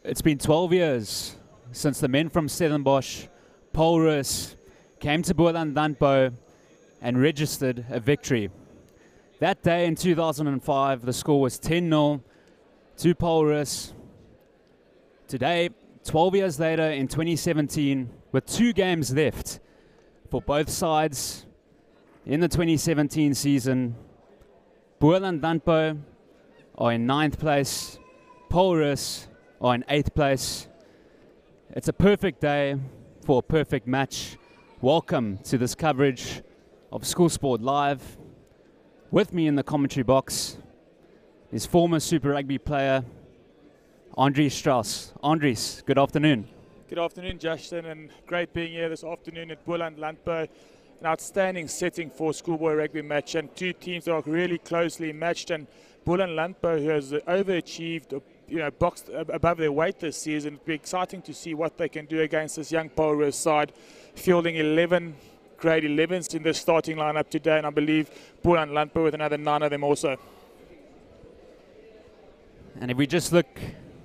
It's been 12 years since the men from Stellenbosch, Roos, came to Boland, Landbou and registered a victory. That day in 2005, the score was 10-0 to Roos. Today, 12 years later in 2017, with 2 games left for both sides in the 2017 season, Boland Landbou are in 9th place, Roos are in 8th place. It's a perfect day for a perfect match. Welcome to this coverage of School Sport Live. With me in the commentary box is former Super Rugby player Andries Strauss. Andries, good afternoon. Good afternoon, Justin, and great being here this afternoon at Boland Landbou. An outstanding setting for a schoolboy rugby match, and 2 teams that are really closely matched. And Boland Landbou, who has overachieved, boxed above their weight this season. It'll be exciting to see what they can do against this young Roos side, fielding 11 grade 11s in the starting lineup today, and I believe Boland Landbou with another 9 of them also. And if we just look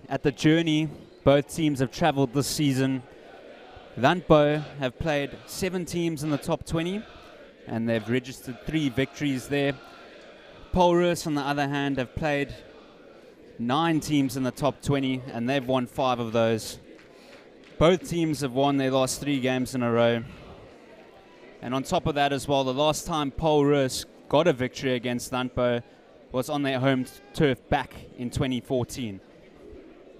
at the journey both teams have travelled this season, Landbou have played 7 teams in the top 20 and they've registered 3 victories there. Roos, on the other hand, have played 9 teams in the top 20 and they've won 5 of those. Both teams have won their last 3 games in a row. And on top of that as well, the last time Roos got a victory against Landbou was on their home turf back in 2014.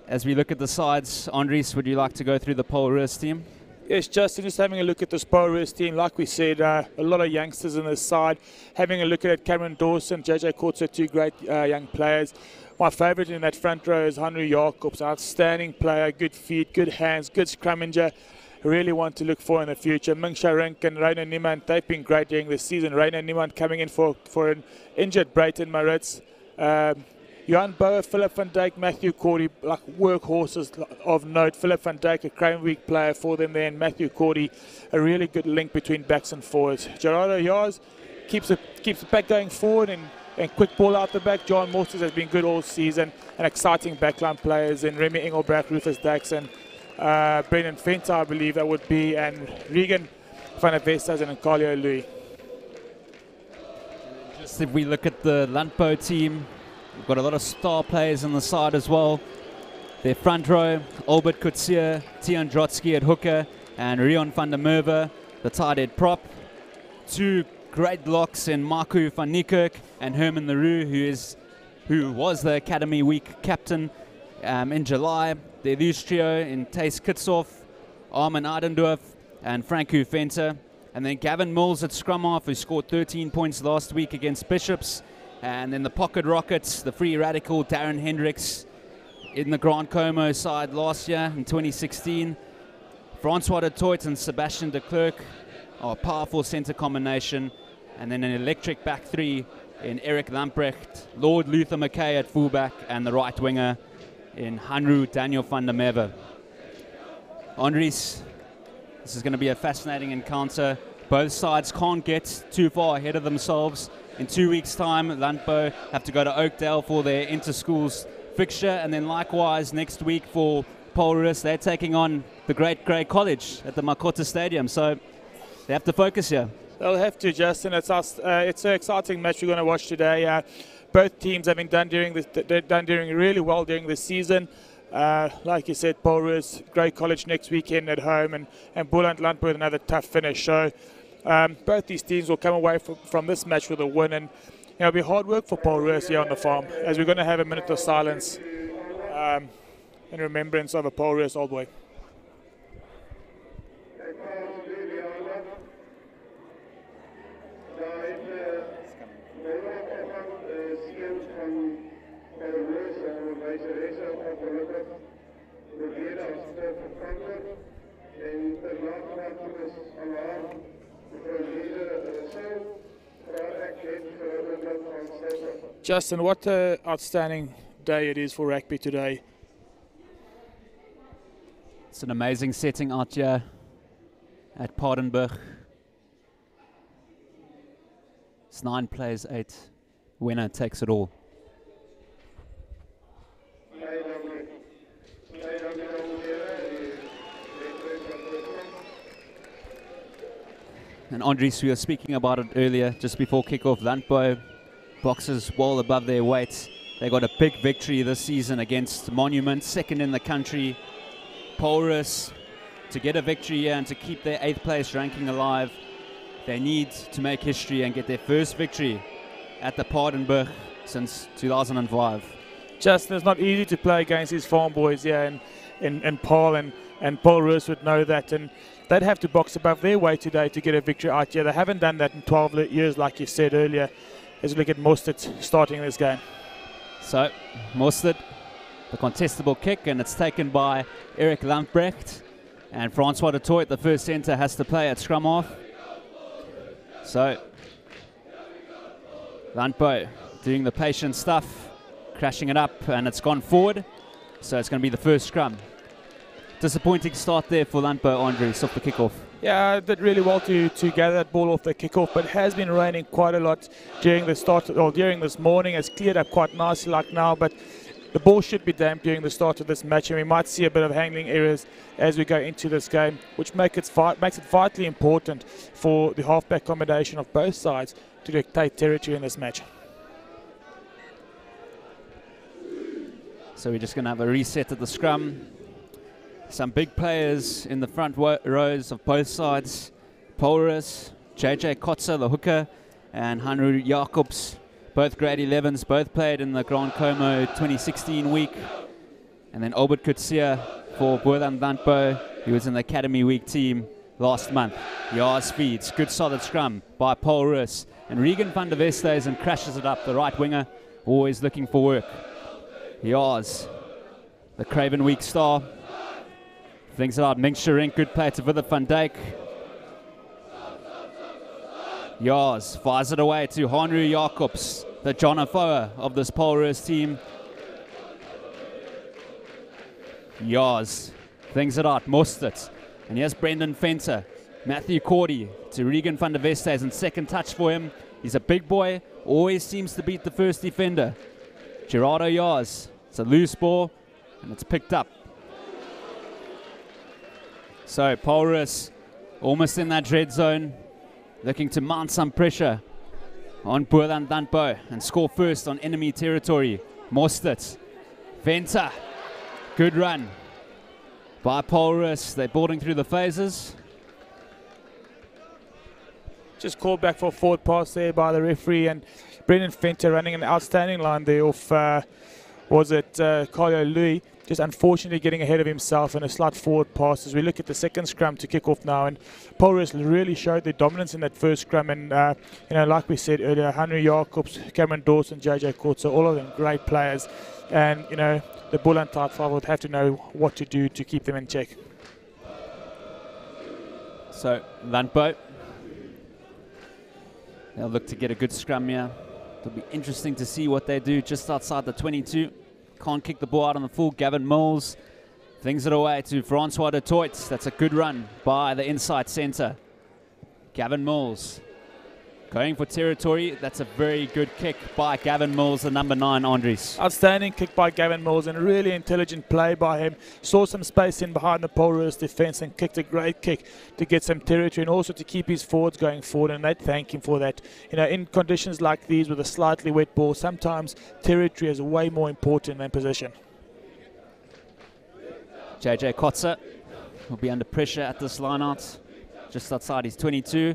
As we look at the sides, Andries, would you like to go through the Roos team? Yes, Justin, just having a look at this Roos team, like we said, a lot of youngsters on this side. Having a look at it, Cameron Dawson, JJ Courtso, 2 great young players. My favourite in that front row is Henry Jacobs, outstanding player, good feet, good hands, good scrummager. Really want to look for in the future. Ming Sharink and Rainer Niemand, they've been great during this season. Rainer Niemand coming in for an injured Brayton Maritz. Johan Bouwer, Philip van Dijk, Matthew Cordy, like workhorses of note. Philip van Dijk, a Crane Week player for them there, and Matthew Cordy, a really good link between backs and forwards. Gerardo Yars keeps the back going forward and quick ball out the back. John Morses has been good all season, and exciting backline players in Remy Engelbrecht, Rufus Dax, and Brendan Fenter, I believe that would be, and Regan van der Vestas and Nkalio Louis. Just if we look at the Landbou team, we've got a lot of star players on the side as well. Their front row, Albert Kutsia, Tian Drotsky at hooker, and Rion van der Merwe, the tight head prop. 2 great locks in Marco van Niekerk and Herman Leroux, who was the Academy Week captain in July. Their loose trio in Thijs Kitshoff, Armin Adendorf, and Franco Venter. And then Gavin Mills at scrum half, who scored 13 points last week against Bishops. And then the pocket rockets, the free radical Darren Hendricks in the Grand Como side last year in 2016. Francois de Toit and Sebastian de Klerk are a powerful centre combination. And then an electric back 3 in Eric Lamprecht, Lord Luther McKay at fullback, and the right winger in Hanru Daniel van der Merwe. Andries, this is going to be a fascinating encounter. Both sides can't get too far ahead of themselves. In 2 weeks' time, Landbou have to go to Oakdale for their inter-schools fixture, and then likewise next week for Roos, they're taking on the Great Grey College at the Makota Stadium, so they have to focus here. They'll have to, Justin. It's an exciting match we're going to watch today. Both teams have been done doing really well during the season. Like you said, Roos, Grey College next weekend at home, and Boland Landbou with another tough finish. So both these teams will come away from this match with a win, and it'll be hard work for Roos here on the farm, as we're going to have a minute of silence in remembrance of a Roos old boy. Justin, what an outstanding day it is for rugby today. It's an amazing setting out here at Paardenburg. It's 9 plays 8. Winner takes it all. And Andries, we were speaking about it earlier, just before kickoff. Landbou, boxers well above their weight. They got a big victory this season against Monument, second in the country. Roos, to get a victory here and to keep their 8th place ranking alive, they need to make history and get their first victory at the Paardenburg since 2005. Justin, it's not easy to play against these farm boys here in Paul, and Paul Roos would know that, and they'd have to box above their weight today to get a victory out here. They haven't done that in 12 years, like you said earlier. As we look at Mostert starting this game. So, Mostert, the contestable kick, and it's taken by Eric Lampbrecht. And Francois de Toit, the first centre, has to play at scrum half. So, Landbou doing the patient stuff, crashing it up, and it's gone forward. So it's going to be the first scrum. Disappointing start there for Landbou, Andries, off the kickoff. Yeah, did really well to gather that ball off the kickoff, but it has been raining quite a lot during the start, or during this morning. It's cleared up quite nicely like now, but the ball should be damp during the start of this match, and we might see a bit of handling errors as we go into this game, which makes it vitally important for the halfback combination of both sides to dictate territory in this match. So we're just going to have a reset at the scrum. Some big players in the front rows of both sides. Roos, JJ Kotze, the hooker, and Hanru Jacobs, both grade 11s, both played in the Grand Como 2016 week. And then Albert Kutsia for Boland Landbou. He was in the Academy Week team last month. Yars feeds, good solid scrum by Roos. And Regan van der Westhuizen crashes it up, the right winger, always looking for work. Yars, the Craven Week star. Things it out. Mink Sherink, good play to Wither van Dijk. Yars fires it away to Hanru Jacobs, the John Afoa of this Roos team. Yars, things it out. Mostert. And here's Brendan Fenter. Matthew Cordy to Regan van der Westhuizen. Second touch for him. He's a big boy. Always seems to beat the first defender. Gerardo Yars. It's a loose ball, and it's picked up. So, Roos almost in that red zone, looking to mount some pressure on Boland Landbou and score first on enemy territory. Mostert, Venter, good run by Roos. They're boarding through the phases. Just called back for a forward pass there by the referee, and Brendan Fenter running an outstanding line there off, Carlo Louis, just unfortunately getting ahead of himself in a slight forward pass as we look at the second scrum to kick off now. And Roos really showed their dominance in that first scrum, and like we said earlier, Henry Jacobs, Cameron Dawson, JJ Courts, all of them great players, and the Boland Type 5 would have to know what to do to keep them in check. So Landbou, they'll look to get a good scrum here. It'll be interesting to see what they do just outside the 22. Can't kick the ball out on the full. Gavin Mills flings it away to Francois de Toit. That's a good run by the inside centre. Gavin Mills going for territory. That's a very good kick by Gavin Mills, the number 9, Andries. Outstanding kick by Gavin Mills, and a really intelligent play by him. Saw some space in behind the Roos defence and kicked a great kick to get some territory and also to keep his forwards going forward, and they thank him for that. In conditions like these with a slightly wet ball, sometimes territory is way more important than position. JJ Kotze will be under pressure at this line-out, just outside his 22.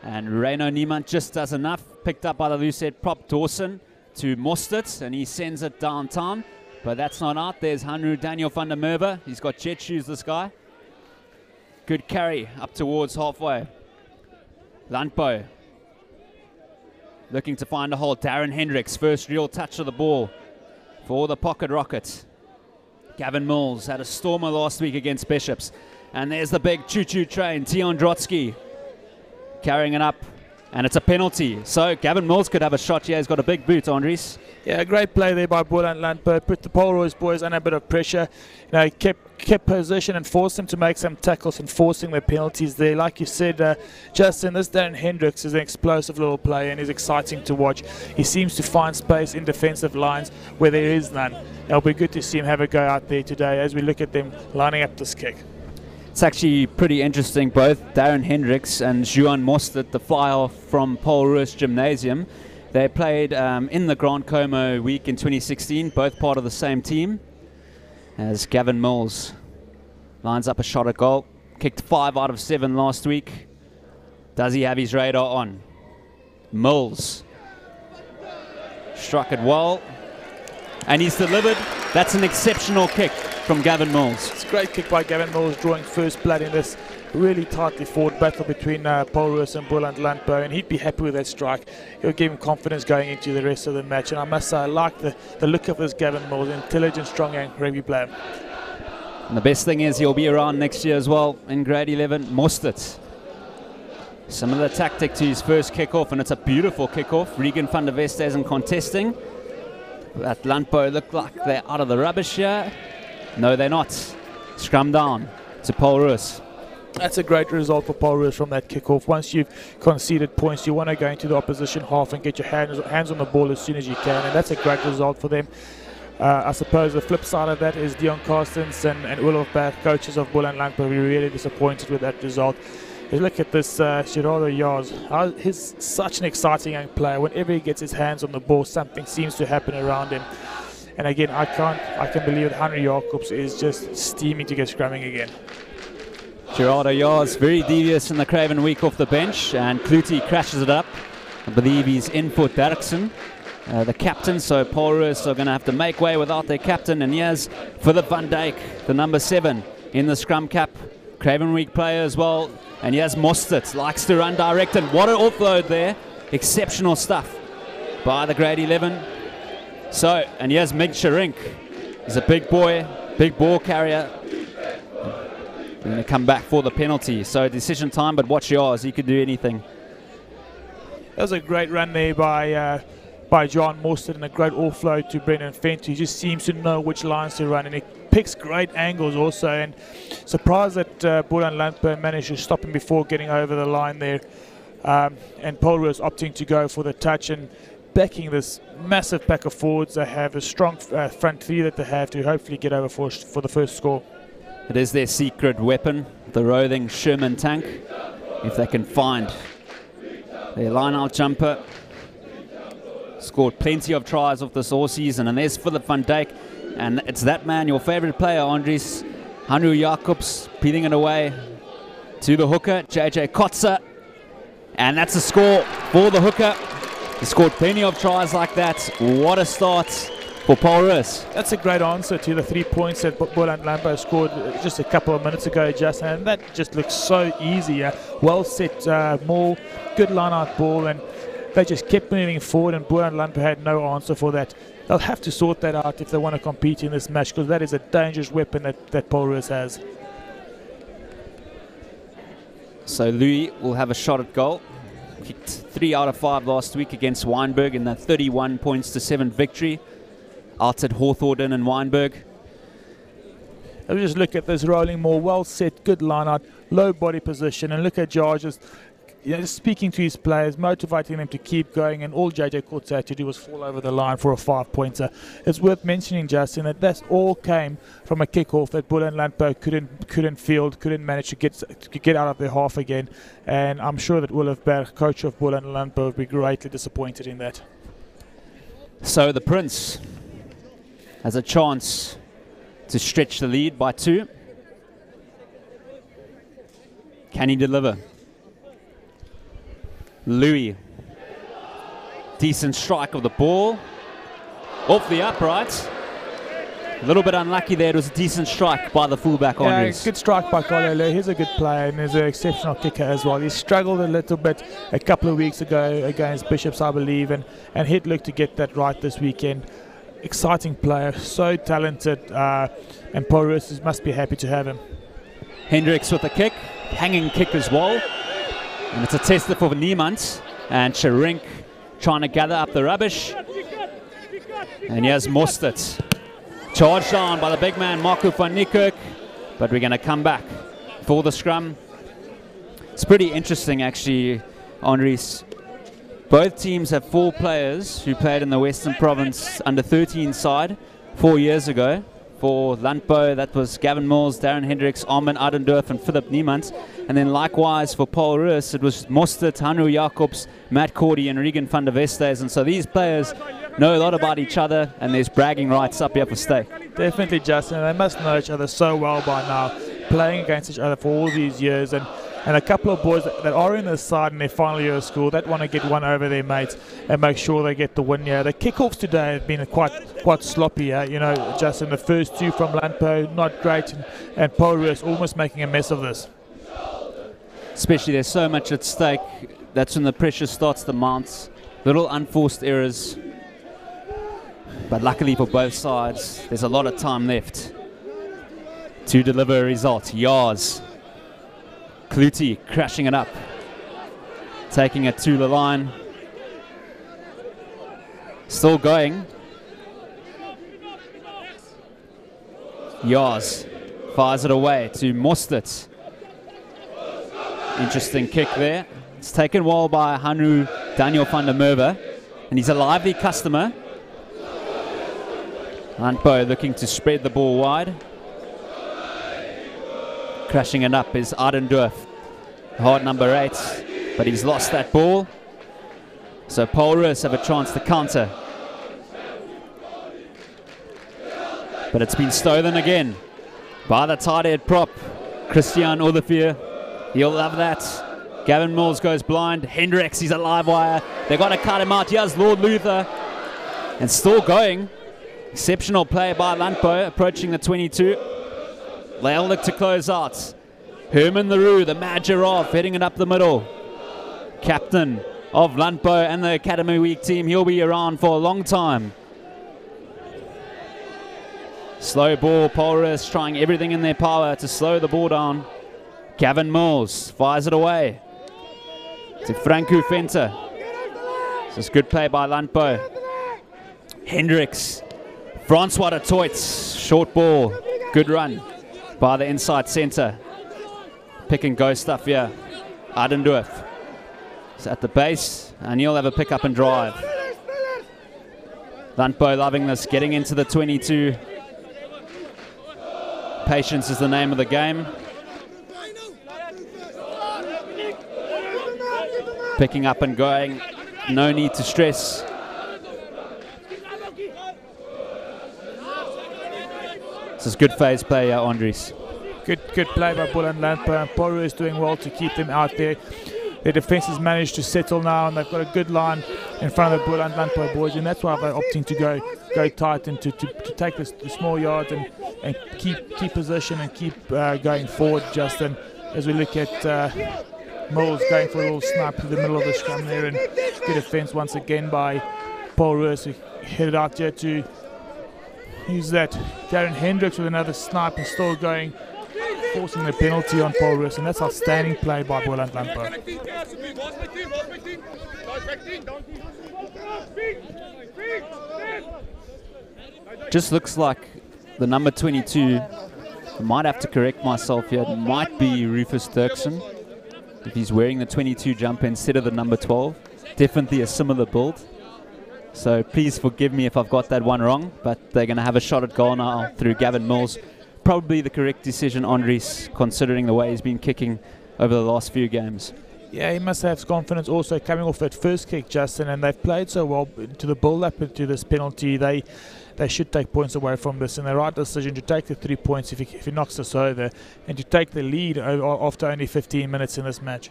And Reino Niemand just does enough. Picked up by the loose head prop Dawson to Mostert, and he sends it downtown. But that's not out. There's Hanru Daniel van der Merwe. He's got jet shoes, this guy. Good carry up towards halfway. Landbou looking to find a hole. Darren Hendricks, first real touch of the ball for the pocket rocket. Gavin Mills had a stormer last week against Bishops. And there's the big choo-choo train, Tion Drotsky, carrying it up, and it's a penalty. So Gavin Mills could have a shot here. He's got a big boot, Andries. Yeah, great play there by Boland Landbou. Put the Roos boys under a bit of pressure. Kept position and forced them to make some tackles and forcing their penalties there. Like you said, Justin, this Darren Hendricks is an explosive little player and is exciting to watch. He seems to find space in defensive lines where there is none. It'll be good to see him have a go out there today as we look at them lining up this kick. It's actually pretty interesting. Both Darren Hendricks and Juan Mostert, the fly-off from Paul Roos Gymnasium, they played in the Grand Como week in 2016, both part of the same team, as Gavin Mills lines up a shot at goal. Kicked 5 out of 7 last week. Does he have his radar on? Mills struck it well, and he's delivered. That's an exceptional kick from Gavin Mills. It's a great kick by Gavin Mills, drawing first blood in this really tightly fought battle between Paul Roos and Boland Landbou, and he'd be happy with that strike. It'll give him confidence going into the rest of the match, and I must say I like the look of this Gavin Mills, intelligent, strong young rugby player. And the best thing is he'll be around next year as well in grade 11. Mostert. Similar tactic to his first kickoff, and it's a beautiful kickoff. Regan van der Westhuizen contesting. That Landbou look like they're out of the rubbish here. No, they're not. Scrum down to Paul Roos. That's a great result for Paul Roos from that kickoff. Once you've conceded points, you want to go into the opposition half and get your hands on the ball as soon as you can, and that's a great result for them. I suppose the flip side of that is Dion Carstens and Olaf Berg, coaches of Boland Landbou, will be really disappointed with that result. You look at this Gerardo Jars. He's such an exciting young player. Whenever he gets his hands on the ball, something seems to happen around him. And again, I can believe that Henry Jacobs is just steaming to get scrumming again. Gerardo Jars very devious in the Craven week off the bench, and Kluti crashes it up. I believe he's in for Derksen, the captain, so Paul Roos are going to have to make way without their captain. And here's Philip van Dijk, the number 7 in the scrum cap. Craven week player as well. And here's Mostert, likes to run direct, and what an offload there. Exceptional stuff by the grade 11. So, and here's Mig Sharink. He's a big boy, big ball carrier. We're going to come back for the penalty. So decision time, but watch yours, he could do anything. That was a great run there by John Mostert, and a great offload to Brendan Fent, who just seems to know which lines to run, and he picks great angles also, and surprised that Boland Landbou managed to stop him before getting over the line there, and Paul Roos opting to go for the touch and backing this massive pack of forwards. They have a strong front three that they have to hopefully get over for the first score. It is their secret weapon, the roving Sherman tank, if they can find their line-out jumper. Scored plenty of tries off this all season, and there's Philip van Dijk, and it's that man, your favorite player, Andries Hanru Jacobs, peeling it away to the hooker, JJ Kotze, and that's a score for the hooker. He scored plenty of tries like that. What a start for Paul Roos. That's a great answer to the 3 points that Boland Landbou scored just a couple of minutes ago, Justin, and that just looks so easy. Well set maul, good line-out ball, and they just kept moving forward, and Boland Landbou had no answer for that. They'll have to sort that out if they want to compete in this match, because that is a dangerous weapon that Paul Roos has. So Louis will have a shot at goal. Kicked 3 out of 5 last week against Wynberg in the 31-7 victory out at Hawthornden and Wynberg. Let's just look at this rolling maul, well set, good line out, low body position, and look at George just speaking to his players, motivating them to keep going, and all JJ Kotze had to do was fall over the line for a 5-pointer. It's worth mentioning, Justin, that all came from a kick-off that Boland Landbou couldn't field, couldn't manage to get out of their half again, and I'm sure that Olaf Berg, coach of Boland Landbou, would be greatly disappointed in that. So the Prince has a chance to stretch the lead by 2. Can he deliver? Louis, decent strike of the ball, off the upright. A little bit unlucky there. It was a decent strike by the fullback. Yeah, good strike by Kolele. He's a good player, and he's an exceptional kicker as well. He struggled a little bit a couple of weeks ago against Bishops, I believe, and he'd look to get that right this weekend. Exciting player, so talented, and Paul Roos must be happy to have him. Hendricks with a kick, hanging kick as well. And it's a tester for Niemand, and Sharink trying to gather up the rubbish. And here's Mostert. Charged down by the big man, Marco van Niekerk. But we're going to come back for the scrum. It's pretty interesting, actually, Andries. Both teams have 4 players who played in the Western Province under 13 side 4 years ago. for Landbou. That was Gavin Mills, Darren Hendricks, Armin Adendorf and Philip Niemand. And then likewise for Paul Roos, it was Mostert, Hanru Jacobs, Matt Cordy and Regan van der Vestes. And so these players know a lot about each other, and there's bragging rights up here for stake. Definitely, Justin. They must know each other so well by now, playing against each other for all these years. And a couple of boys that are in the side in their final year of school that want to get one over their mates and make sure they get the win here. The kickoffs today have been quite sloppy, you know, Justin. The first two from Landbou, not great, and Paul Roos almost making a mess of this. Especially there's so much at stake. That's when the pressure starts to mount. Little unforced errors. But luckily for both sides, there's a lot of time left to deliver a result. Yars. Clutie crashing it up. Taking it to the line. Still going. Yars fires it away to Mostert. Interesting kick there. It's taken well by Hanru Daniel van der Merwe, and he's a lively customer. Landbou looking to spread the ball wide. Crashing it up is Adendorf, hard number 8, but he's lost that ball. So Paul Roos have a chance to counter. But it's been stolen again by the tight head prop, Christian Olivier. He'll love that. Gavin Mills goes blind. Hendricks, he's a live wire. They've got to cut him out. Here's Lord Luther. And still going. Exceptional play by Landbou, approaching the 22. They'll look to close out. Herman Leroux, the mad giraffe, heading it up the middle. Captain of Landbou and the Academy Week team. He'll be around for a long time. Slow ball. Paul Roos trying everything in their power to slow the ball down. Gavin Mills fires it away to Franco Venter. This is good play by Landbou. Hendricks. Francois de Toits. Short ball. Good run by the inside centre. Pick and go stuff here. Adendorf is at the base, and he'll have a pick up and drive. Landbou loving this, getting into the 22. Patience is the name of the game. Picking up and going, no need to stress. This is good phase play, Andries. Good play by Boland Landbou, and Paul Roos is doing well to keep them out there. Their defence has managed to settle now, and they've got a good line in front of the Boland Landbou boys, and that's why they're opting to go tight and to take the small yards and keep position and keep going forward, Justin, as we look at Mills going for a little snap through the middle of the scrum there, and good defence once again by Paul Roos, who headed out here to use that. Darren Hendricks with another snipe and still going, forcing the penalty on Paul Roos, and that's outstanding play by Boland Landbou. Just looks like the number 22, I might have to correct myself here, it might be Rufus Dirksen. If he's wearing the 22 jumper instead of the number 12. Definitely a similar build. So please forgive me if I've got that one wrong, but they're going to have a shot at goal now through Gavin Mills. Probably the correct decision, Andries, considering the way he's been kicking over the last few games. Yeah, he must have confidence also coming off that first kick, Justin, and they've played so well to the build-up into this penalty. They should take points away from this, and the right decision to take the 3 points if he knocks us over, and to take the lead after only 15 minutes in this match.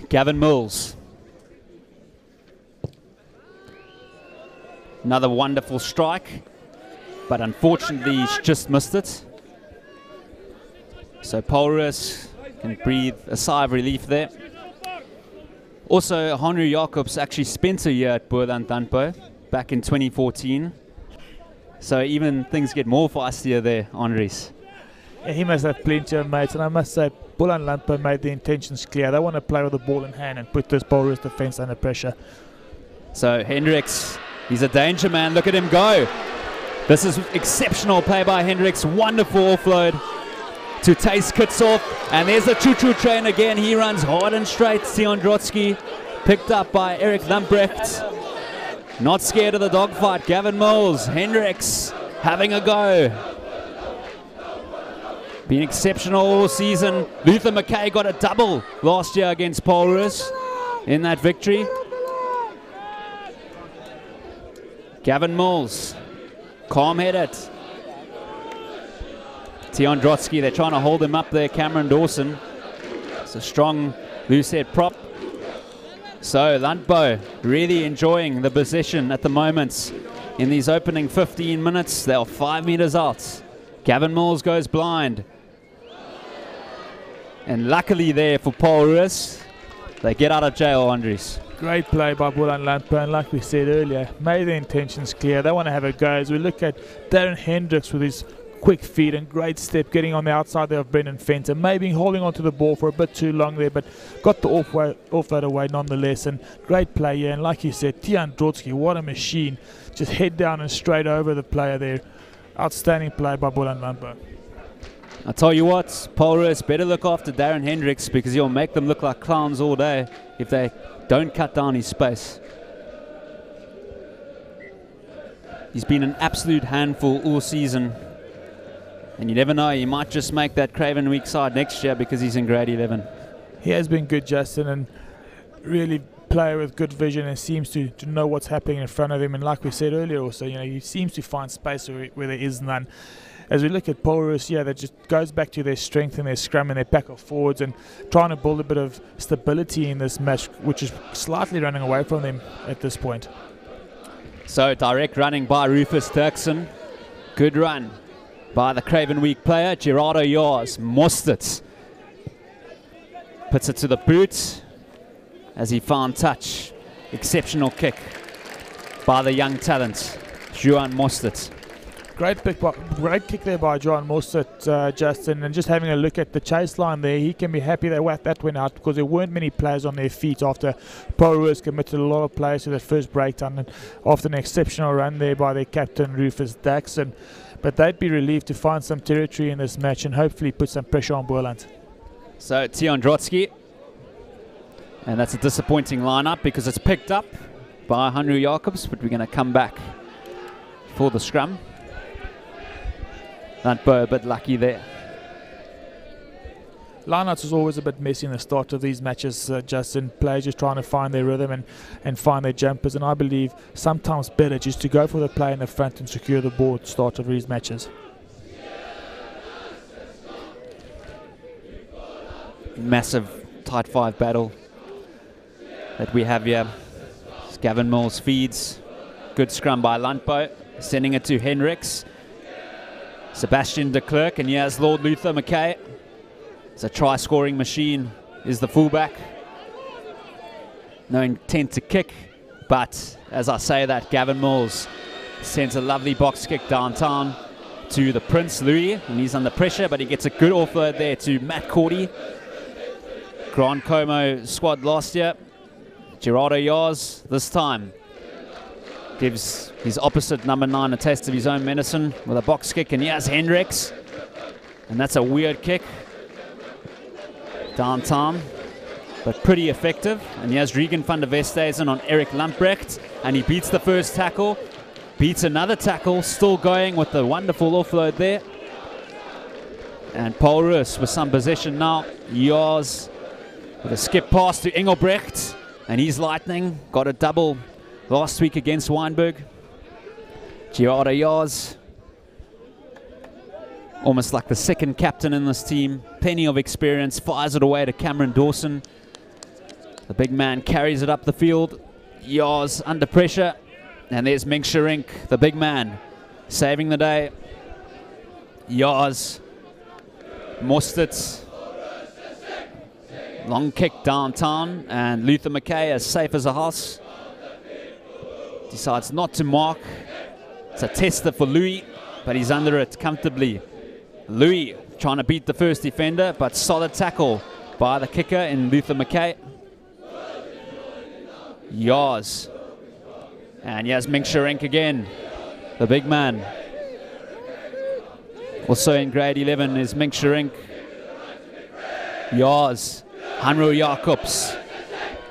Gavin Mills. Another wonderful strike, but unfortunately he's just missed it. So Paul Roos can breathe a sigh of relief there. Also, Hanru Jacobs actually spent a year at Boland Landbou back in 2014. So even things get more feistier there, Andries. Yeah, he must have plenty of mates, and I must say, Boland Landbou made the intentions clear. They want to play with the ball in hand and put this Paul Roos defence under pressure. So Hendricks, he's a danger man. Look at him go. This is exceptional play by Hendricks. Wonderful offload to Tace Kitsov, and there's the choo-choo train again. He runs hard and straight. Sion Drotsky picked up by Eric Lambrecht. Not scared of the dogfight. Gavin Mills, Hendricks having a go. Been exceptional all season. Luther McKay got a double last year against Paul Roos in that victory. Gavin Mills, calm-headed. Tion Drotsky, they're trying to hold him up there. Cameron Dawson. It's a strong loose-head prop. So Landbou really enjoying the position at the moment. In these opening 15 minutes, they are 5 meters out. Gavin Mills goes blind. And luckily there for Paul Roos, they get out of jail, Andres. Great play by Boland Landbou, and like we said earlier, made the intentions clear. They want to have a go. As we look at Darren Hendricks with his quick feet and great step, getting on the outside there of Brendan Fenter, maybe holding onto the ball for a bit too long there, but got the offload away nonetheless. And great play here, and like you said, Tion Drotsky, what a machine, just head down and straight over the player there. Outstanding play by Boland Landbou. I tell you what, Paul Roos better look after Darren Hendricks, because he'll make them look like clowns all day if they don't cut down his space. He's been an absolute handful all season. And you never know, he might just make that Craven weak side next year because he's in grade 11. He has been good, Justin, and really player with good vision and seems to know what's happening in front of him. And like we said earlier also, you know, he seems to find space where there is none. As we look at Paul Roos, yeah, that just goes back to their strength and their scrum and their pack of forwards and trying to build a bit of stability in this match, which is slightly running away from them at this point. So direct running by Rufus Turkson. Good run by the Craven Week player, Gerardo Yars. Mostert puts it to the boot as he found touch. Exceptional kick by the young talent, Juan Mostert. Great kick there by John Mostert, Justin, and just having a look at the chase line there, he can be happy that went out because there weren't many players on their feet after Paul Roos committed a lot of players to that first breakdown and after an exceptional run there by their captain Rufus Daxon. But they'd be relieved to find some territory in this match and hopefully put some pressure on Boland. So Tion Drotsky, and that's a disappointing lineup because it's picked up by Henry Jacobs, but we're going to come back for the scrum. Landbou a bit lucky there. Lineouts is always a bit messy in the start of these matches, Justin. Players just trying to find their rhythm and find their jumpers, and I believe sometimes better just to go for the play in the front and secure the ball at the start of these matches. Massive tight five battle that we have here. Gavin Mills feeds. Good scrum by Landbou, sending it to Hendricks. Sebastian de Klerk, and here's Lord Luther McKay. It's a try-scoring machine, is the fullback. No intent to kick, but as I say that, Gavin Mills sends a lovely box kick downtown to the Prince Louis, and he's under pressure, but he gets a good offload there to Matt Cordy. Grand Como squad last year. Gerardo Yars this time gives his opposite number 9 a taste of his own medicine with a box kick, and here's Hendricks, and that's a weird kick downtown, but pretty effective. And here's Regan van der Westhuizen on Eric Lamprecht, and he beats the first tackle, beats another tackle, still going with the wonderful offload there. And Paul Roos with some possession now. Yars with a skip pass to Engelbrecht, and he's lightning, got a double last week against Weinberg. Gerardo Yars, almost like the second captain in this team, plenty of experience, fires it away to Cameron Dawson. The big man carries it up the field. Yars under pressure, and there's Ming Sharink, the big man, saving the day. Yars, Mostert, long kick downtown, and Luther McKay, as safe as a house, decides not to mark. It's a tester for Louis, but he's under it comfortably. Louis trying to beat the first defender, but solid tackle by the kicker in Luther McKay. Yars. And here's Ming Sharink again, the big man. Also in grade 11 is Ming Sharink. Yars. Hanro Jacobs.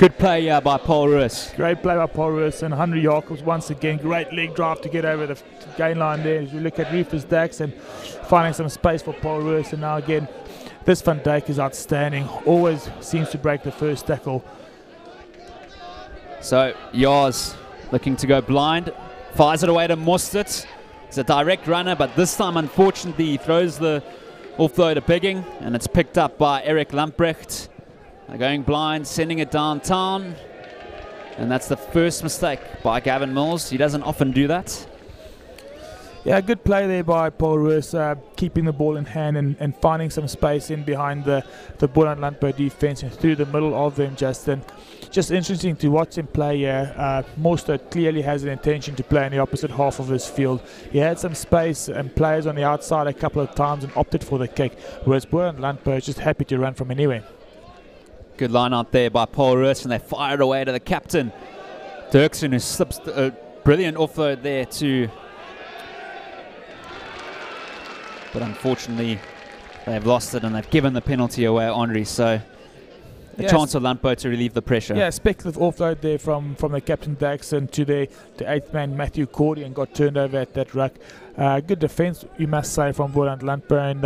Good play by Paul Roos. Great play by Paul Roos, and Henry Jacobs once again. Great leg drive to get over the gain line there. As we look at Rufus Dax and finding some space for Paul Roos, and now again, this Van Dijk is outstanding. Always seems to break the first tackle. So Yars looking to go blind, fires it away to Mostert. It's a direct runner, but this time, unfortunately, he throws the offload to Bigging, and it's picked up by Eric Lamprecht. They're going blind, sending it downtown, and that's the first mistake by Gavin Mills. He doesn't often do that. Yeah, good play there by Paul Roos, keeping the ball in hand and finding some space in behind the Boland Landbou defense and through the middle of them, Justin. Just interesting to watch him play here. Mostert clearly has an intention to play in the opposite half of his field. He had some space and players on the outside a couple of times and opted for the kick, whereas Boland Landbou is just happy to run from anywhere. Good line out there by Paul Roos, and they fire it away to the captain, Dirksen, who slips a brilliant offload there to... But unfortunately, they've lost it and they've given the penalty away, Henri. So a chance for Landbou to relieve the pressure. Yeah, speculative offload there from the captain Daxon to the 8th man Matthew Cordy, and got turned over at that ruck. Good defence, you must say, from Boland Landbou, and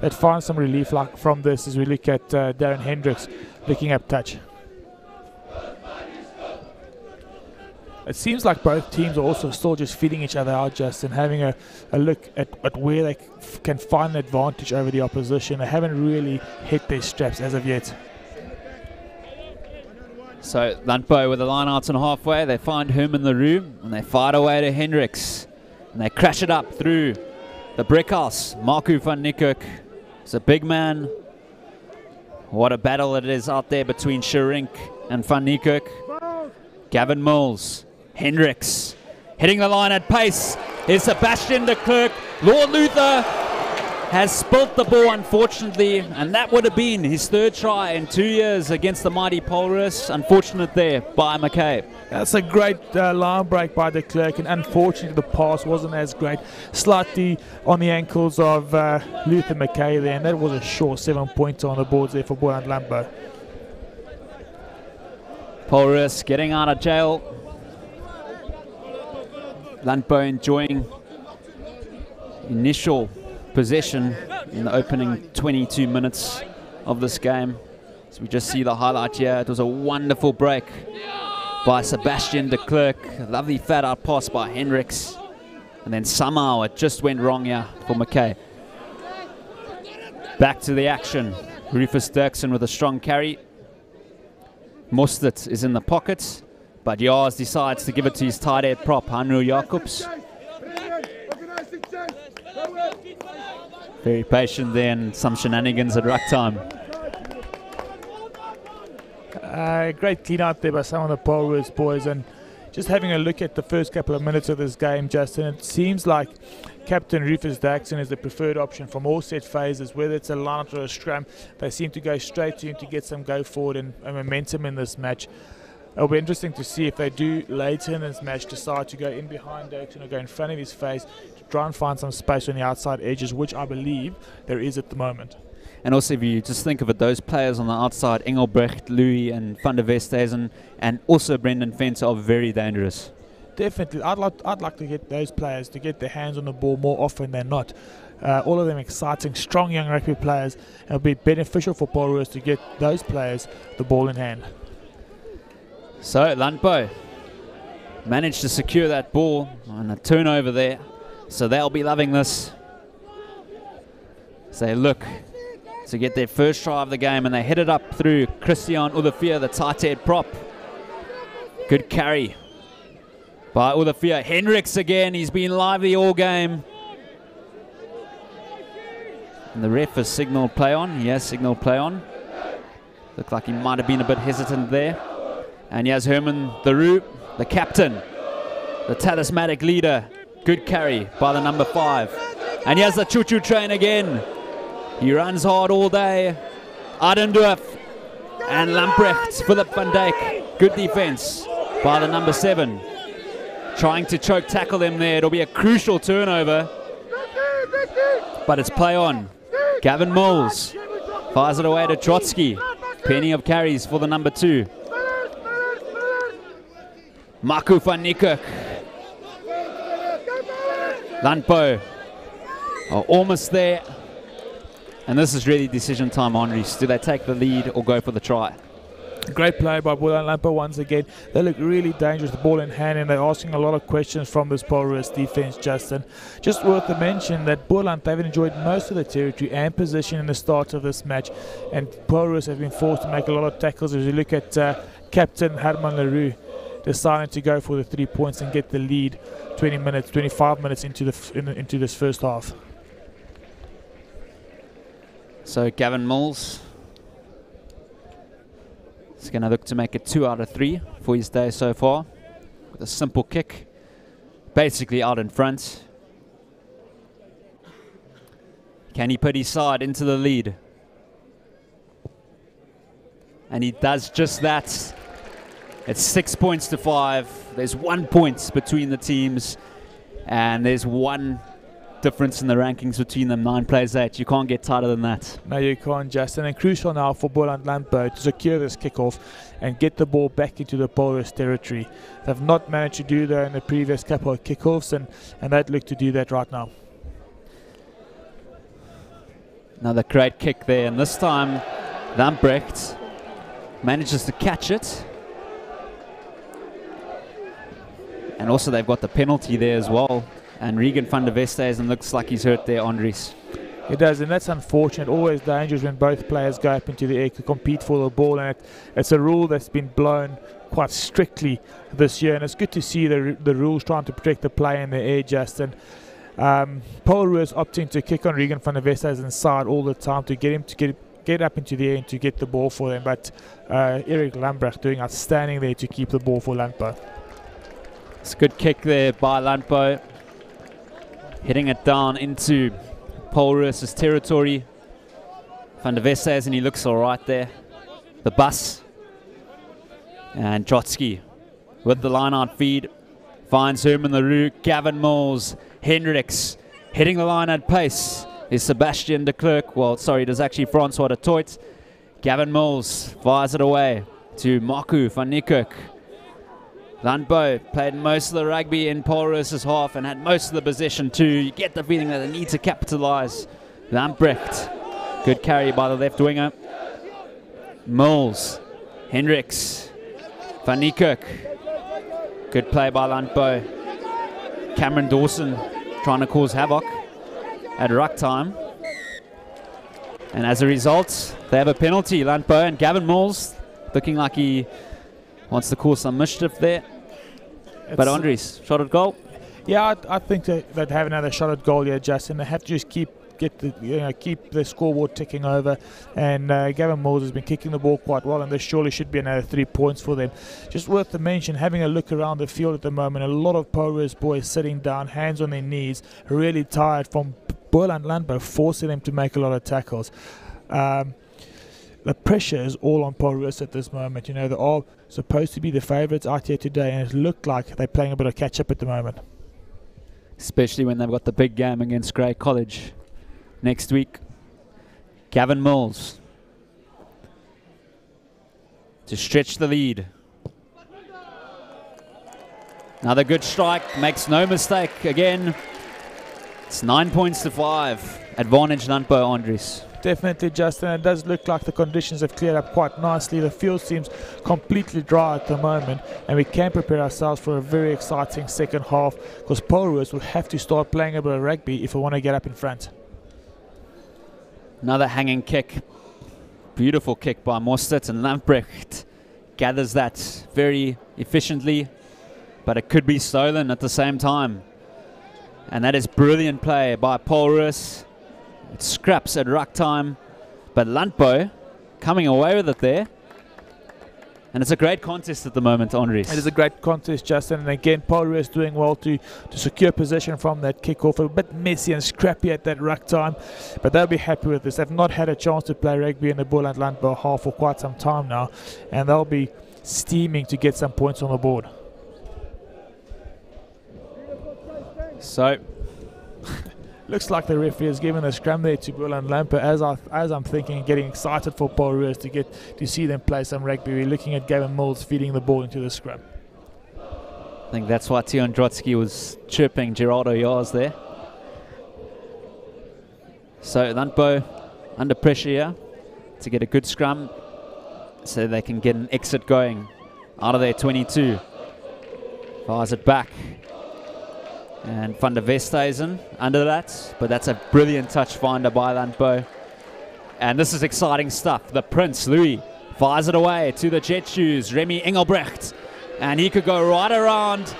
they'd find some relief from this as we look at Darren Hendricks looking up touch. It seems like both teams are also still just feeding each other out, Justin, having a look at where they can find an advantage over the opposition. They haven't really hit their straps as of yet. So Landbou with the line out and halfway, they find Herman the room and they fire away to Hendricks, and they crash it up through the brick house. Marco van Niekerk is a big man. What a battle it is out there between Sherink and van Niekerk. Gavin Mills, Hendricks hitting the line at pace. Here's Sebastian de Klerk. Lord Luther has spilt the ball, unfortunately, and that would have been his 3rd try in 2 years against the mighty Paul Roos. Unfortunate there by McKay. That's a great line break by de Klerk, and unfortunately the pass wasn't as great. Slightly on the ankles of Luther McKay there, and that was a short 7-pointer on the boards there for Boland Landbou. Paul Roos getting out of jail. Landbou enjoying initial possession in the opening 22 minutes of this game. So we just see the highlight here. It was a wonderful break by Sebastian de Klerk. Lovely fat out pass by Hendricks. And then somehow it just went wrong here for McKay. Back to the action. Rufus Dirksen with a strong carry. Mostert is in the pocket, but Jars decides to give it to his tight head prop, Hanru Jacobs. Very patient there, and some shenanigans at ruck time. Great clean out there by some of the Paul Roos boys, and just having a look at the first couple of minutes of this game, Justin, it seems like Captain Rufus Daxon is the preferred option from all set phases, whether it's a line or a scrum. They seem to go straight to him to get some go forward and momentum in this match. It'll be interesting to see if they do later in this match decide to go in behind Daxon or go in front of his face to try and find some space on the outside edges, which I believe there is at the moment. And also, if you just think of it, those players on the outside, Engelbrecht, Louis and Van der Westhuizen, and also Brendan Fence, are very dangerous. Definitely. I'd like to get those players to get their hands on the ball more often than not. All of them exciting, strong young rugby players. It'll be beneficial for Paul Roos to get those players the ball in hand. So Landbou managed to secure that ball on a turnover there. So they'll be loving this. So they look to get their first try of the game, and they hit it up through Christian Ulafia, the tight head prop. Good carry by Ulafia. Hendricks again, he's been lively all game. And the ref has signalled play on. He has signalled play on. Looked like he might have been a bit hesitant there. And here's Herman the Roo, the captain, the talismanic leader. Good carry by the number 5. And here's the choo-choo train again. He runs hard all day. Adendorf and Lamprecht, Philip van Dijk. Good defense by the number 7. Trying to choke tackle him there. It'll be a crucial turnover. But it's play on. Gavin Mills fires it away to Trotsky. Penny of carries for the number 2. Marco van Niekerk. Landbou are almost there. And this is really decision time, Andries. Do they take the lead or go for the try? Great play by Boland Landbou once again. They look really dangerous, the ball in hand, and they're asking a lot of questions from this Roos defense, Justin. Just worth the mention that Boland, they've enjoyed most of the territory and position in the start of this match, and Roos have been forced to make a lot of tackles. As you look at Captain Herman Leroux deciding to go for the 3 points and get the lead 25 minutes into this first half. So Gavin Mills is going to look to make it 2 out of 3 for his day so far, with a simple kick, basically out in front. Can he put his side into the lead? And he does just that. It's 6 points to 5. There's 1 point between the teams, and there's 1 difference in the rankings between them, 9 plays 8. You can't get tighter than that. No, you can't, Justin. And crucial now for Boland Landbou to secure this kickoff and get the ball back into the Roos territory. They've not managed to do that in the previous couple of kickoffs, and they'd look to do that right now. Another great kick there, and this time Lambrecht manages to catch it. And also they've got the penalty there as well. And Regan van der Westhuizen looks like he's hurt there, Andries. It does, and that's unfortunate. Always dangerous when both players go up into the air to compete for the ball, and it's a rule that's been blown quite strictly this year, and it's good to see the rules trying to protect the player in the air, Justin. Roos opting to kick on Regan van der Westhuizen's side all the time to get him to get up into the air and to get the ball for them, but Eric Lambrecht doing outstanding there to keep the ball for Landbou. It's a good kick there by Landbou, hitting it down into Roos' territory. Van der Westhuizen, he looks all right there. The bus. And Trotsky with the line-out feed finds Herman Leroux. Gavin Mills, Hendricks hitting the line at pace is Sebastian de Klerk. Well, sorry, it is actually Francois de Toit. Gavin Mills fires it away to Marco van Niekerk. Landbou played most of the rugby in Roos' half and had most of the possession too. You get the feeling that they need to capitalise. Lambrecht, good carry by the left winger. Mills, Hendricks, van Niekerk, good play by Landbou. Cameron Dawson trying to cause havoc at ruck time. And as a result, they have a penalty, Landbou, and Gavin Mills looking like he wants to cause some mischief there. But Andries, shot at goal? Yeah, I think they'd have another shot at goal here, Justin. They have to just keep the scoreboard ticking over. And Gavin Mills has been kicking the ball quite well, and there surely should be another 3 points for them. Just worth to mention, having a look around the field at the moment, a lot of Roos boys sitting down, hands on their knees, really tired from Boland Landbou forcing them to make a lot of tackles. The pressure is all on Roos at this moment. You know, they are supposed to be the favourites out here today, and it looked like they're playing a bit of catch-up at the moment. Especially when they've got the big game against Grey College next week. Gavin Mills to stretch the lead. Another good strike, makes no mistake again. It's 9 points to 5. Advantage Landbou, Andries. Definitely, Justin. It does look like the conditions have cleared up quite nicely. The field seems completely dry at the moment, and we can prepare ourselves for a very exciting second half, because Roos will have to start playing a bit of rugby if we want to get up in front. Another hanging kick. Beautiful kick by Mostert, and Lambrecht gathers that very efficiently, but it could be stolen at the same time. And that is brilliant play by Roos. It scraps at ruck time, but Landbou coming away with it there. And it's a great contest at the moment, Andries. It is a great contest, Justin. And again, Roos doing well to secure possession from that kickoff. A bit messy and scrappy at that ruck time, but they'll be happy with this. They've not had a chance to play rugby in the Boland Landbou half for quite some time now, and they'll be steaming to get some points on the board. So looks like the referee has given a scrum there to Boland Landbou, as I'm thinking, getting excited for Roos to see them play some rugby. We're looking at Gavin Mills feeding the ball into the scrum. I think that's why Tion Drotsky was chirping Geraldo Yars there. So Landbou under pressure here to get a good scrum so they can get an exit going out of their 22. Fires it back. And Van der Westhuizen under that, but that's a brilliant touch finder by Landbou. And this is exciting stuff. The Prince, Louis, fires it away to the jet shoes, Remy Engelbrecht. And he could go right around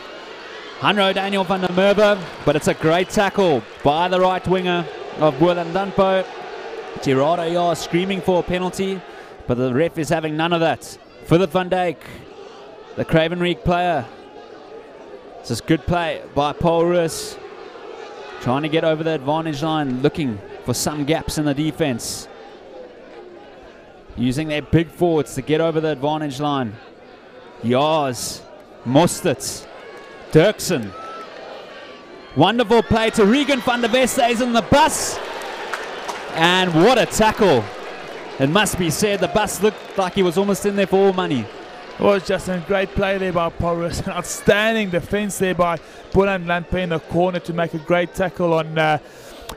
Hanro Daniel van der Merwe, but it's a great tackle by the right winger of Boland Landbou. Gerardo Yar screaming for a penalty, but the ref is having none of that. Philip van Dijk, the Cravenreek player. This is good play by Paul Roos, trying to get over the advantage line, looking for some gaps in the defense. Using their big forwards to get over the advantage line. Yars, Mostert, Dirksen. Wonderful play to Regan van der Westhuizen, the bus. And what a tackle. It must be said, the bus looked like he was almost in there for all money. It was just a great play there by Paul Roos. An outstanding defense there by Boland Landbou in the corner to make a great tackle on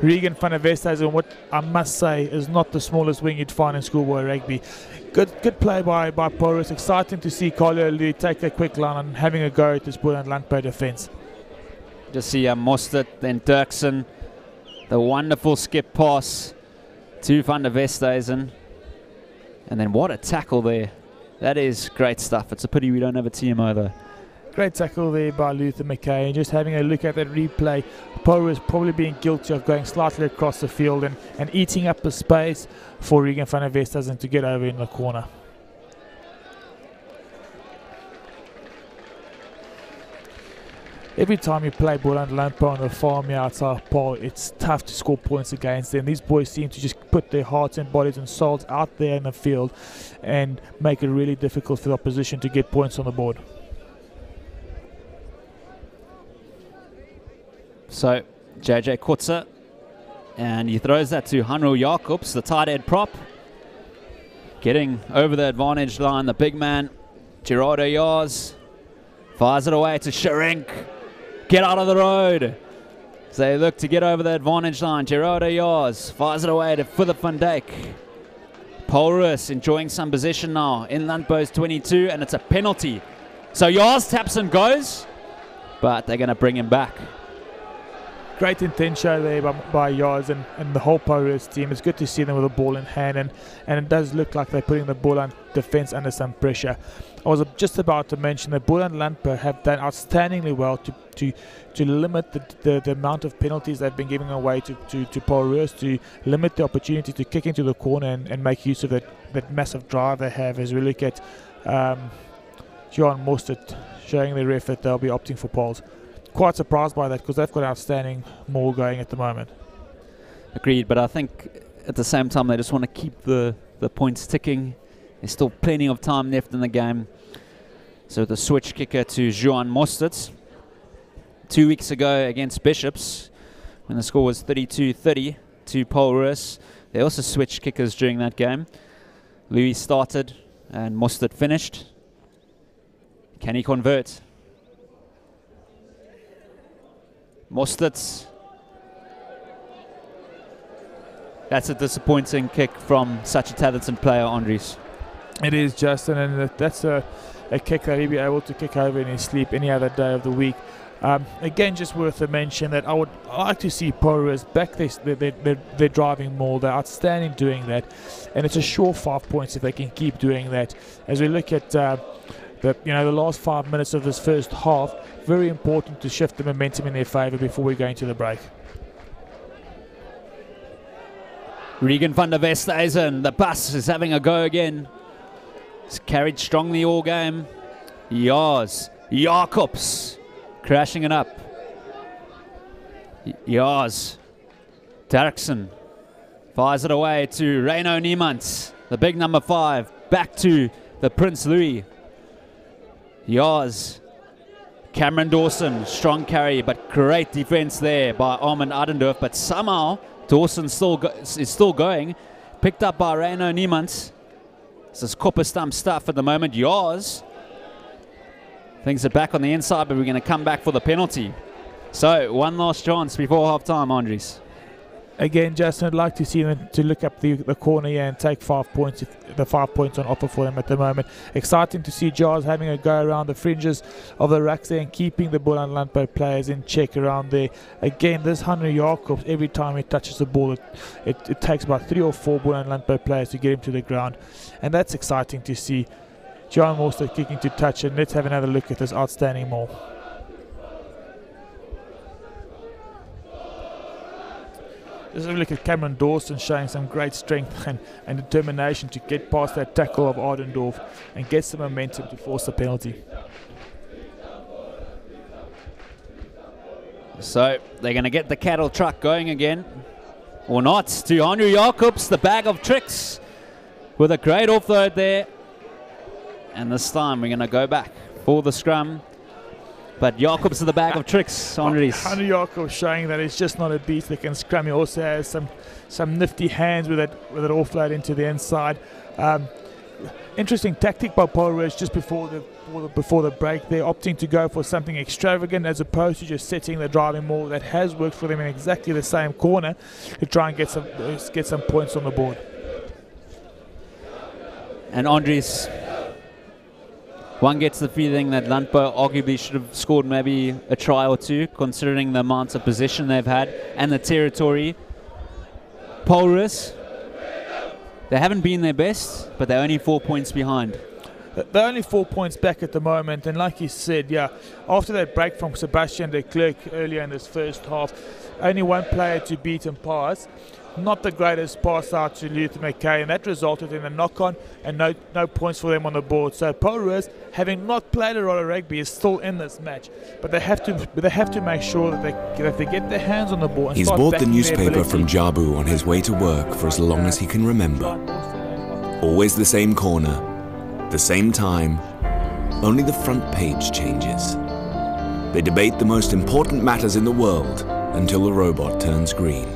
Regan van der Westhuizen, what I must say is not the smallest wing you'd find in schoolboy rugby. Good play by Paul Roos. Exciting to see Carlo Louis take that quick line and having a go at this Boland Landbou defense. Just see Mostert, then Dirksen. The wonderful skip pass to Van der Westhuizen. And then what a tackle there. That is great stuff. It's a pity we don't have a TMO though. Great tackle there by Luther McKay. And just having a look at that replay, Paul Roos probably being guilty of going slightly across the field and eating up the space for Regan van der Westhuizen to get over in the corner. Every time you play Boland Landbou on the farm here outside Paul, it's tough to score points against them. These boys seem to just put their hearts and bodies and souls out there in the field and make it really difficult for the opposition to get points on the board. So JJ Kutzer, and he throws that to Hanro Jacobs, the tight end prop. Getting over the advantage line, the big man, Gerardo Yars, fires it away to Sharenk. Get out of the road. So they look to get over the advantage line. Gerardo Yars fires it away to Philip van Dijk. Paul Roos enjoying some possession now in Landbou's 22, and it's a penalty. So Yars taps and goes, but they're going to bring him back. Great intent show there by Yars and the whole Paul Roos team. It's good to see them with the ball in hand, and it does look like they're putting the Boland defense under some pressure. I was just about to mention that Boland Landbou have done outstandingly well to limit the amount of penalties they've been giving away to Paul Roos, to limit the opportunity to kick into the corner and make use of that massive drive they have, as we look at John Mostert showing the ref that they'll be opting for Pauls. Quite surprised by that because they've got outstanding maul going at the moment. Agreed, but I think at the same time they just want to keep the points ticking. There's still plenty of time left in the game. So the switch kicker to Johan Mostert. 2 weeks ago against Bishops, when the score was 32-30 to Paul Roos, they also switched kickers during that game. Louis started and Mostert finished. Can he convert? Mostert. That's a disappointing kick from such a talented player, Andries. It is, Justin, and that's a kick that he'll be able to kick over in his sleep any other day of the week. Again, just worth a mention that I would like to see Paul Roos back their driving maul. They're outstanding doing that, and it's a sure 5 points if they can keep doing that. As we look at the last 5 minutes of this first half, very important to shift the momentum in their favour before we go into the break. Regan van der Westhuizen, the bus is having a go again. It's carried strongly all game. Yars, Jacobs, crashing it up. Yars, Dirksen, fires it away to Reino Niemans, the big number 5, back to the Prince Louis. Yars, Cameron Dawson, strong carry, but great defense there by Armand Adendorf. But somehow Dawson is still going. Picked up by Reino Niemans. This is Copperstump stuff at the moment. Yars Thinks it back on the inside, but we're going to come back for the penalty. So, one last chance before half-time, Andres. Again, Justin, I'd like to see them to look up the corner here and take 5 points, the 5 points on offer for them at the moment. Exciting to see Jars having a go around the fringes of the racks there and keeping the Boland Landbou players in check around there. Again, this Henry Jacobs, every time he touches the ball, it takes about 3 or 4 Boland Landbou players to get him to the ground. And that's exciting to see. John Morster kicking to touch, and let's have another look at this outstanding maul. Just have a look at Cameron Dawson showing some great strength and determination to get past that tackle of Ardendorf and get some momentum to force the penalty. So they're going to get the cattle truck going again. Or not. To Henry Jacobs, the bag of tricks with a great offload there. And this time we're going to go back for the scrum. But Jacobs is the bag of tricks, Andres. Henry Jacobs showing that he's just not a beast that can scrum. He also has some nifty hands with it offload into the inside. Interesting tactic by Paul Roos just before the break. They're opting to go for something extravagant as opposed to just setting the driving maul that has worked for them in exactly the same corner to try and get some points on the board. And Andres, one gets the feeling that Landbou arguably should have scored maybe a try or two, considering the amounts of possession they've had and the territory. Polris, they haven't been their best, but they're only 4 points behind. They're only 4 points back at the moment, and like you said, yeah, after that break from Sebastian de Klerk earlier in this first half, only one player to beat and pass. Not the greatest pass out to Luther McKay, and that resulted in a knock-on and no points for them on the board. So Paul Roos, having not played a lot of rugby, is still in this match, but they have to make sure that they get their hands on the ball. And he's bought the newspaper from Jabu on his way to work for as long as he can remember. Always the same corner, the same time, only the front page changes. They debate the most important matters in the world until the robot turns green.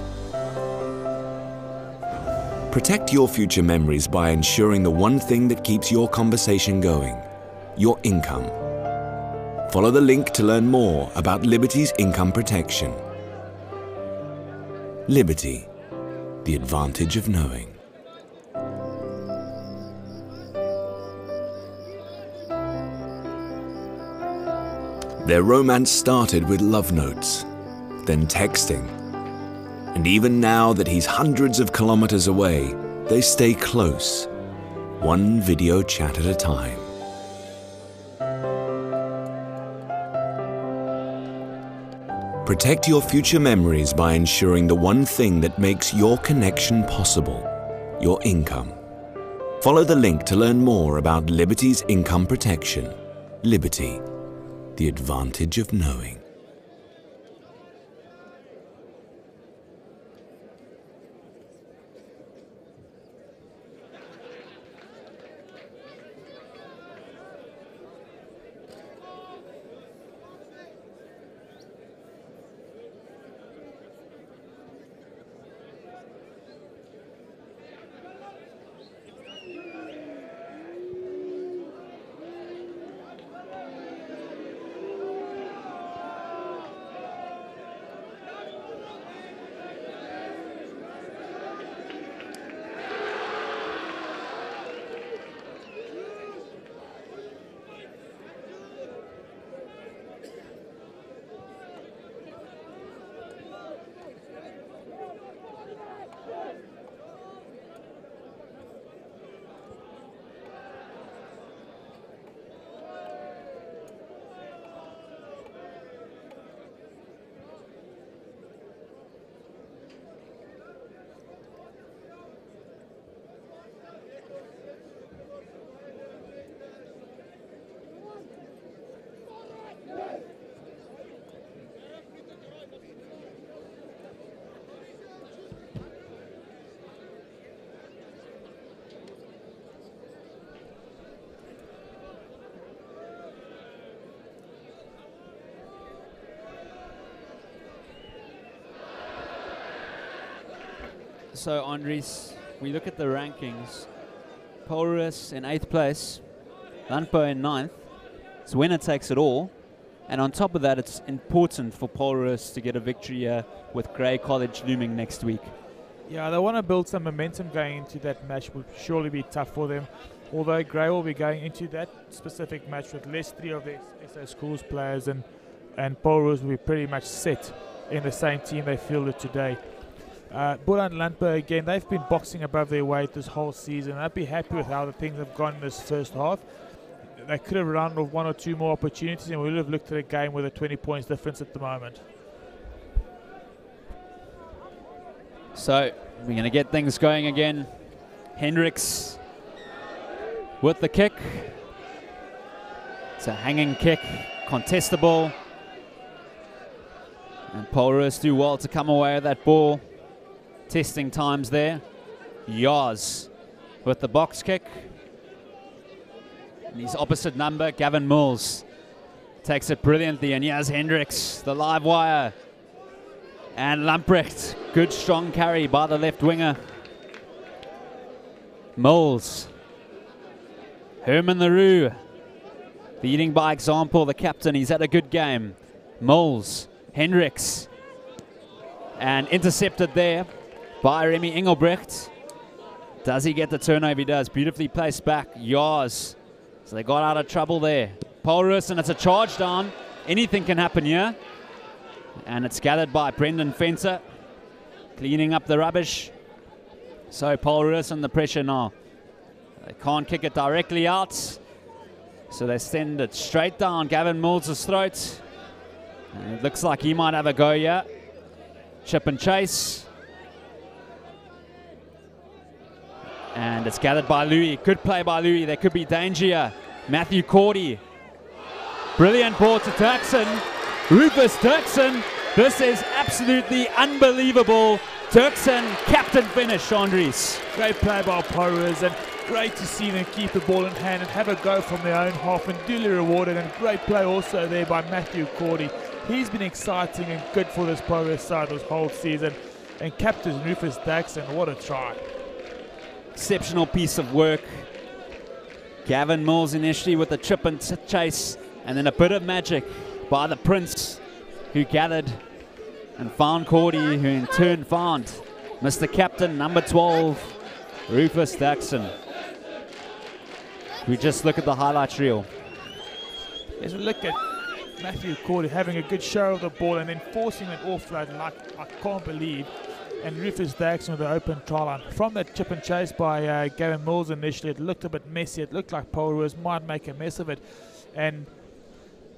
Protect your future memories by ensuring the one thing that keeps your conversation going, your income. Follow the link to learn more about Liberty's income protection. Liberty, the advantage of knowing. Their romance started with love notes, then texting. And even now that he's hundreds of kilometers away, they stay close, one video chat at a time. Protect your future memories by ensuring the one thing that makes your connection possible, your income. Follow the link to learn more about Liberty's income protection. Liberty, the advantage of knowing. So, Andres, we look at the rankings. Polris in 8th place, Landbou in 9th, It's winner takes it all. And on top of that, it's important for Paul Roos to get a victory here with Grey College looming next week. Yeah, they want to build some momentum going into that match. Will surely be tough for them. Although Grey will be going into that specific match with less 3 of their SA Schools players, and Paul Roos will be pretty much set in the same team they fielded today. Boland Landbou, again, they've been boxing above their weight this whole season. I'd be happy with how the things have gone in this first half. They could have run off 1 or 2 more opportunities, and we would have looked at a game with a 20 points difference at the moment. So we're going to get things going again. Hendricks with the kick. It's a hanging kick, contestable. And Paul Roos do well to come away with that ball. Testing times there. Yaz with the box kick. And his opposite number, Gavin Mills, takes it brilliantly. And here's Hendricks, the live wire. And Lamprecht, good strong carry by the left winger. Mills. Herman Leroux, leading by example, the captain. He's had a good game. Mills, Hendricks. And intercepted there by Remy Engelbrecht. Does he get the turnover? He does. Beautifully placed back. Yaz. So they got out of trouble there. Paul Roos, and it's a charge down. Anything can happen here. And it's gathered by Brendan Fencer, cleaning up the rubbish. So Paul Roos under pressure now. They can't kick it directly out. So they send it straight down Gavin Mills' throat. And it looks like he might have a go here. Chip and chase. And it's gathered by Louis. Good play by Louis. There could be danger here. Matthew Cordy. Brilliant ball to Turkson. Rufus Turkson. This is absolutely unbelievable. Turkson, captain finish, Andres. Great play by Paul Roos, and great to see them keep the ball in hand and have a go from their own half, and duly rewarded. And great play also there by Matthew Cordy. He's been exciting and good for this Paul Roos side this whole season. And captain Rufus Turkson, what a try. Exceptional piece of work. Gavin Mills initially with the chip and chase, and then a bit of magic by the Prince, who gathered and found Cordy, who in turn found Mr. Captain, number 12, Rufus Turkson. We just look at the highlights reel. As we look at Matthew Cordy having a good show of the ball and then forcing an offload like I can't believe. And Rufus Turkson with the open try line. From that chip and chase by Gavin Mills initially, it looked a bit messy. It looked like Paul Roos might make a mess of it. And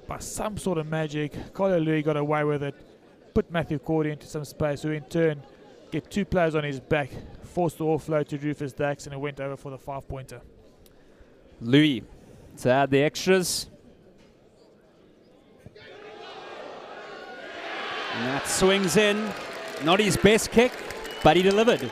by some sort of magic, Colin Louis got away with it, put Matthew Cordy into some space, who in turn get 2 players on his back, forced the offload to Rufus Turkson, and went over for the 5-pointer. Louis to add the extras. And that swings in. Not his best kick, but he delivered.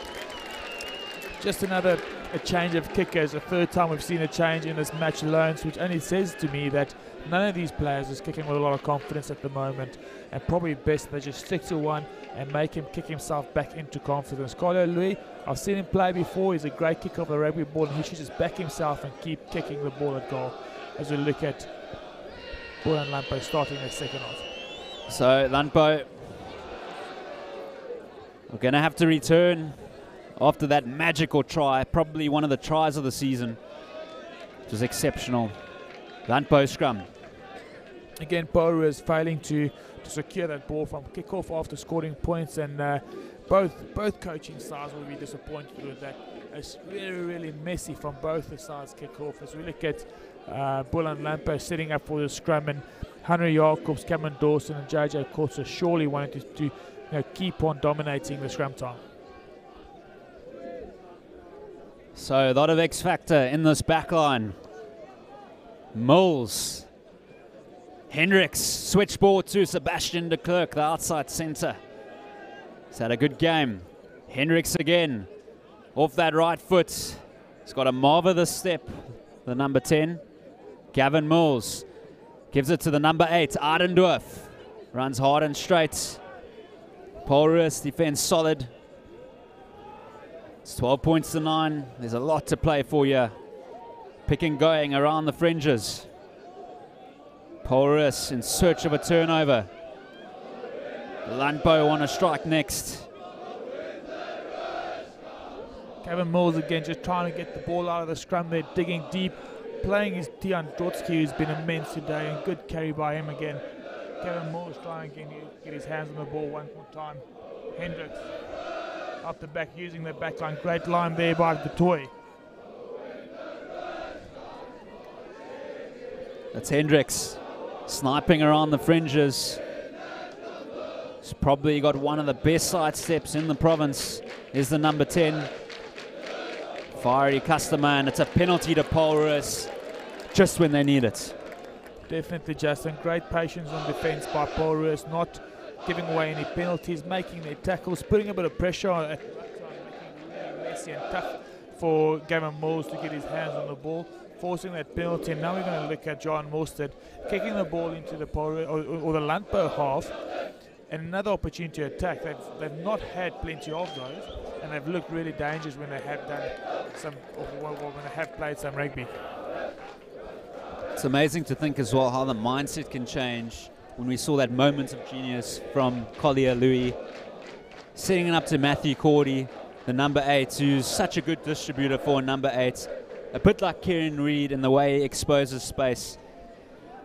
Just a change of kickers. The third time we've seen a change in this match alone, which only says to me that none of these players is kicking with a lot of confidence at the moment, and probably best they just stick to one and make him kick himself back into confidence. Carlo Louis, I've seen him play before. He's a great kicker of the rugby ball, and he should just back himself and keep kicking the ball at goal as we look at Boland Landbou starting the second half. So Landbou, we're going to have to return after that magical try, probably one of the tries of the season. It was exceptional. Landbou scrum. Again, Paul Roos failing to secure that ball from kick-off after scoring points, and both coaching sides will be disappointed with that. It's really, really messy from both the sides kick-off. As we look at Boland Landbou setting up for the scrum, and Henry Jacobs, Cameron Dawson and JJ Courts are surely wanting to keep on dominating the scrum time. So a lot of X factor in this back line. Mills. Hendricks, switchboard to Sebastian de Klerk, the outside centre. He's had a good game. Hendricks again, off that right foot. He's got a marvellous step, the number 10. Gavin Mills gives it to the number 8, Ardendorf. Runs hard and straight. Paul Roos defends solid. It's 12 points to 9. There's a lot to play for here. Picking going around the fringes. Paul Roos in search of a turnover. Landbou on a strike next. Gavin Mills again just trying to get the ball out of the scrum there, digging deep, playing his Tian Drotsky, who's been immense today, and good carry by him again. Gavin Mills trying to get his hands on the ball one more time. Hendricks up the back, using the back line. Great line there by the toy. That's Hendricks sniping around the fringes. He's probably got one of the best side steps in the province. Is the number 10. Fiery customer, and it's a penalty to Paul Roos just when they need it. Definitely, Justin. Great patience on defence by Paul Roos, not giving away any penalties, making their tackles, putting a bit of pressure on it, making it really messy and tough for Gavin Mills to get his hands on the ball, forcing that penalty. And now we're going to look at John Mostert kicking the ball into the Paul Roos, or the Landbou half, and another opportunity to attack. They've not had plenty of those, and they've looked really dangerous when they have done some, or when they have played some rugby. It's amazing to think as well how the mindset can change when we saw that moment of genius from Collier Louis, setting it up to Matthew Cordy, the number 8, who's such a good distributor for a number 8, a bit like Kieran Reid in the way he exposes space.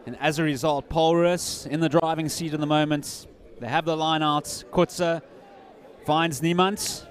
And as a result, Paul Roos in the driving seat at the moment. They have the line out. Kutza finds Niemand.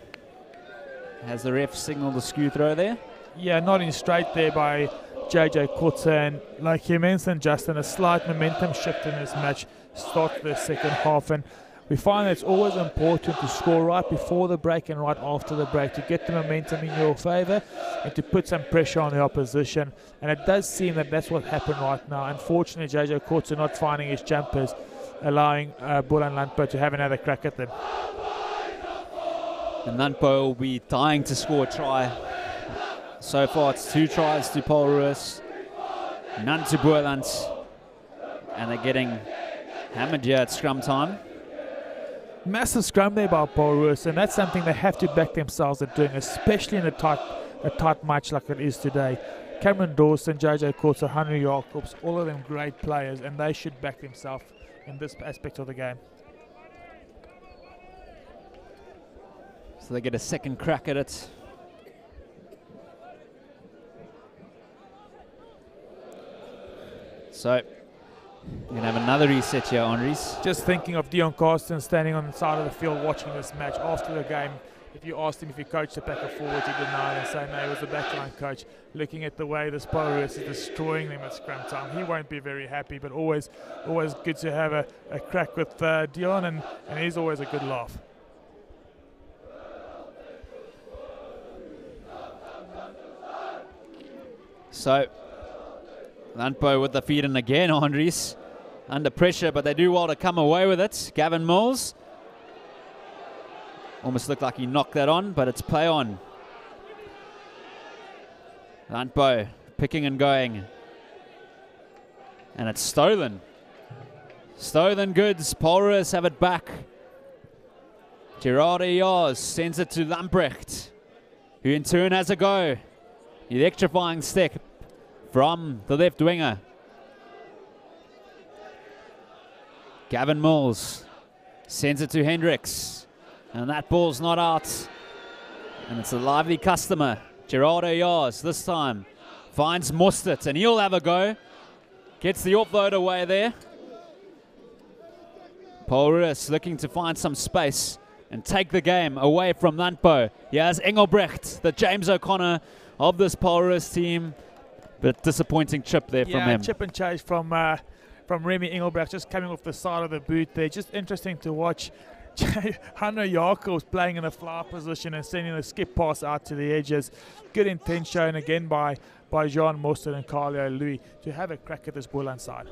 Has the ref signaled the skew throw there? Yeah, not in straight there by JJ Kutza, and like you mentioned, Justin, a slight momentum shift in this match starts the second half, and we find that it's always important to score right before the break and right after the break to get the momentum in your favour and to put some pressure on the opposition, and it does seem that that's what happened right now. Unfortunately, JJ Kutza not finding his jumpers, allowing Boland Landbou to have another crack at them. And Landbou will be dying to score a try. So far it's 2 tries to Paul Roos, none to Boland, and they're getting hammered here at scrum time. Massive scrum there by Paul Roos, and that's something they have to back themselves at doing, especially in a tight match like it is today. Cameron Dawson, JJ Kutza, Henry Jacobs, all of them great players, and they should back themselves in this aspect of the game. So they get a second crack at it. So, we're going to have another reset here, Henry's. Just thinking of Dion Carson standing on the side of the field watching this match after the game. If you asked him if he coached the back or forward, he denied and said no, he was the backline coach. Looking at the way this Paul Roos is destroying them at scrum time, he won't be very happy, but always good to have a crack with Dion, and he's always a good laugh. So, Landbou with the feed in again, Andres. Under pressure, but they do well to come away with it. Gavin Mills. Almost looked like he knocked that on, but it's play on. Landbou picking and going. And it's stolen. Stolen goods. Paul Roos have it back. Gerard Ayars sends it to Lamprecht, who in turn has a go. Electrifying stick from the left winger. Gavin Mills sends it to Hendricks, and that ball's not out, and it's a lively customer. Gerardo Ayars this time finds Mostert, and he'll have a go. Gets the offload away there. Paul Roos looking to find some space and take the game away from Landbou. Here's Engelbrecht, the James O'Connor of this Paul Roos team. But disappointing chip there from him. Yeah, chip and chase from Remy Engelbrecht, just coming off the side of the boot there. Just interesting to watch. Hanno Jacobs playing in a fly position and sending a skip pass out to the edges. Good intent shown again by Jean Mostert and Carlo Louis to have a crack at this Boland side.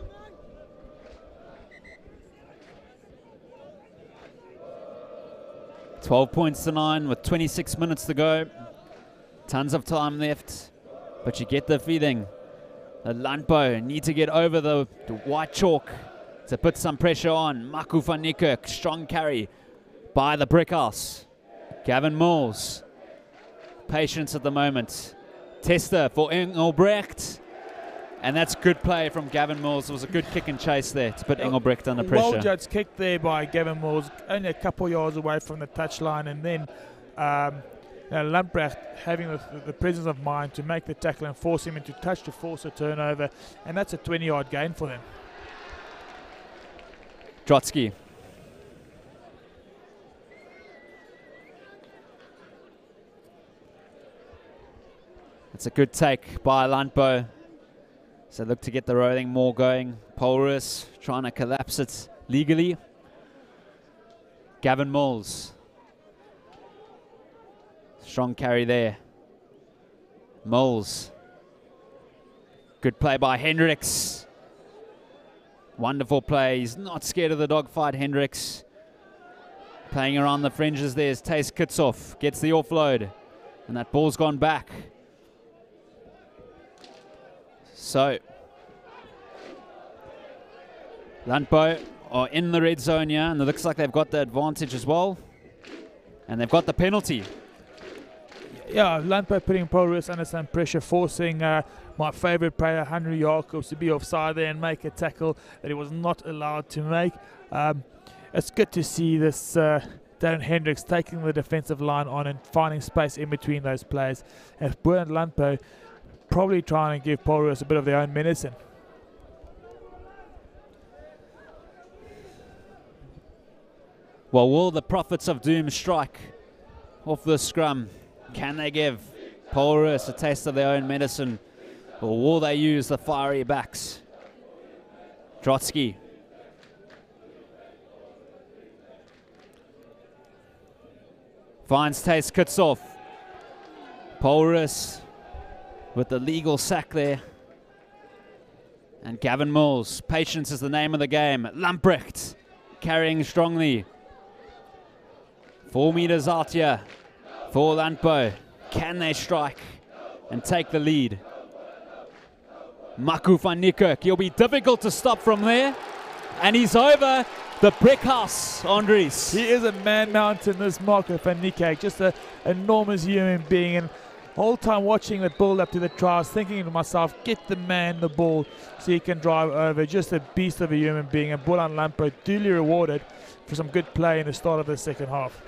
$12 points to 9 with 26 minutes to go. Tons of time left, but you get the feeling that Landbou need to get over the white chalk to put some pressure on. Maku van Niekerk, strong carry by the Brickhouse. Gavin Mills, patience at the moment. Tester for Engelbrecht, And that's good play from Gavin Mills. It was a good kick and chase there to put Engelbrecht under pressure. Well judged kick there by Gavin Mills, only a couple yards away from the touchline, and then Lambrecht having the presence of mind to make the tackle and force him into touch to force a turnover, and that's a 20-yard gain for them. Drotsky. It's a good take by Landbou. So look to get the rolling more going. Polrus trying to collapse it legally. Gavin Mills. Strong carry there. Mills. Good play by Hendricks. Wonderful play. He's not scared of the dogfight, Hendricks. Playing around the fringes there is Tace Kitshoff. Gets the offload. And that ball's gone back. So, Landbou are in the red zone here, and it looks like they've got the advantage as well. And they've got the penalty. Yeah, Landbou putting Polrus under some pressure, forcing my favourite player, Henry Jacobs, to be offside there and make a tackle that he was not allowed to make. It's good to see this Darren Hendricks taking the defensive line on and finding space in between those players. And Boland Landbou probably trying to give Polrus a bit of their own medicine. Well, will the prophets of doom strike off the scrum? Can they give Polrus a taste of their own medicine? Or will they use the fiery backs? Drotsky. Finds Tace Kitshoff. Polrus with the legal sack there. And Gavin Mills. Patience is the name of the game. Lamprecht carrying strongly. 4 meters out here for Landbou. Can they strike and take the lead? Maku van Niekerk. He'll be difficult to stop from there. And he's over the brick house, Andries. He is a man mountain, this Maku van Niekerk. Just an enormous human being. And the whole time watching that build up to the try, I was thinking to myself, get the man the ball so he can drive over. Just a beast of a human being. And Boland Landbou duly rewarded for some good play in the start of the second half.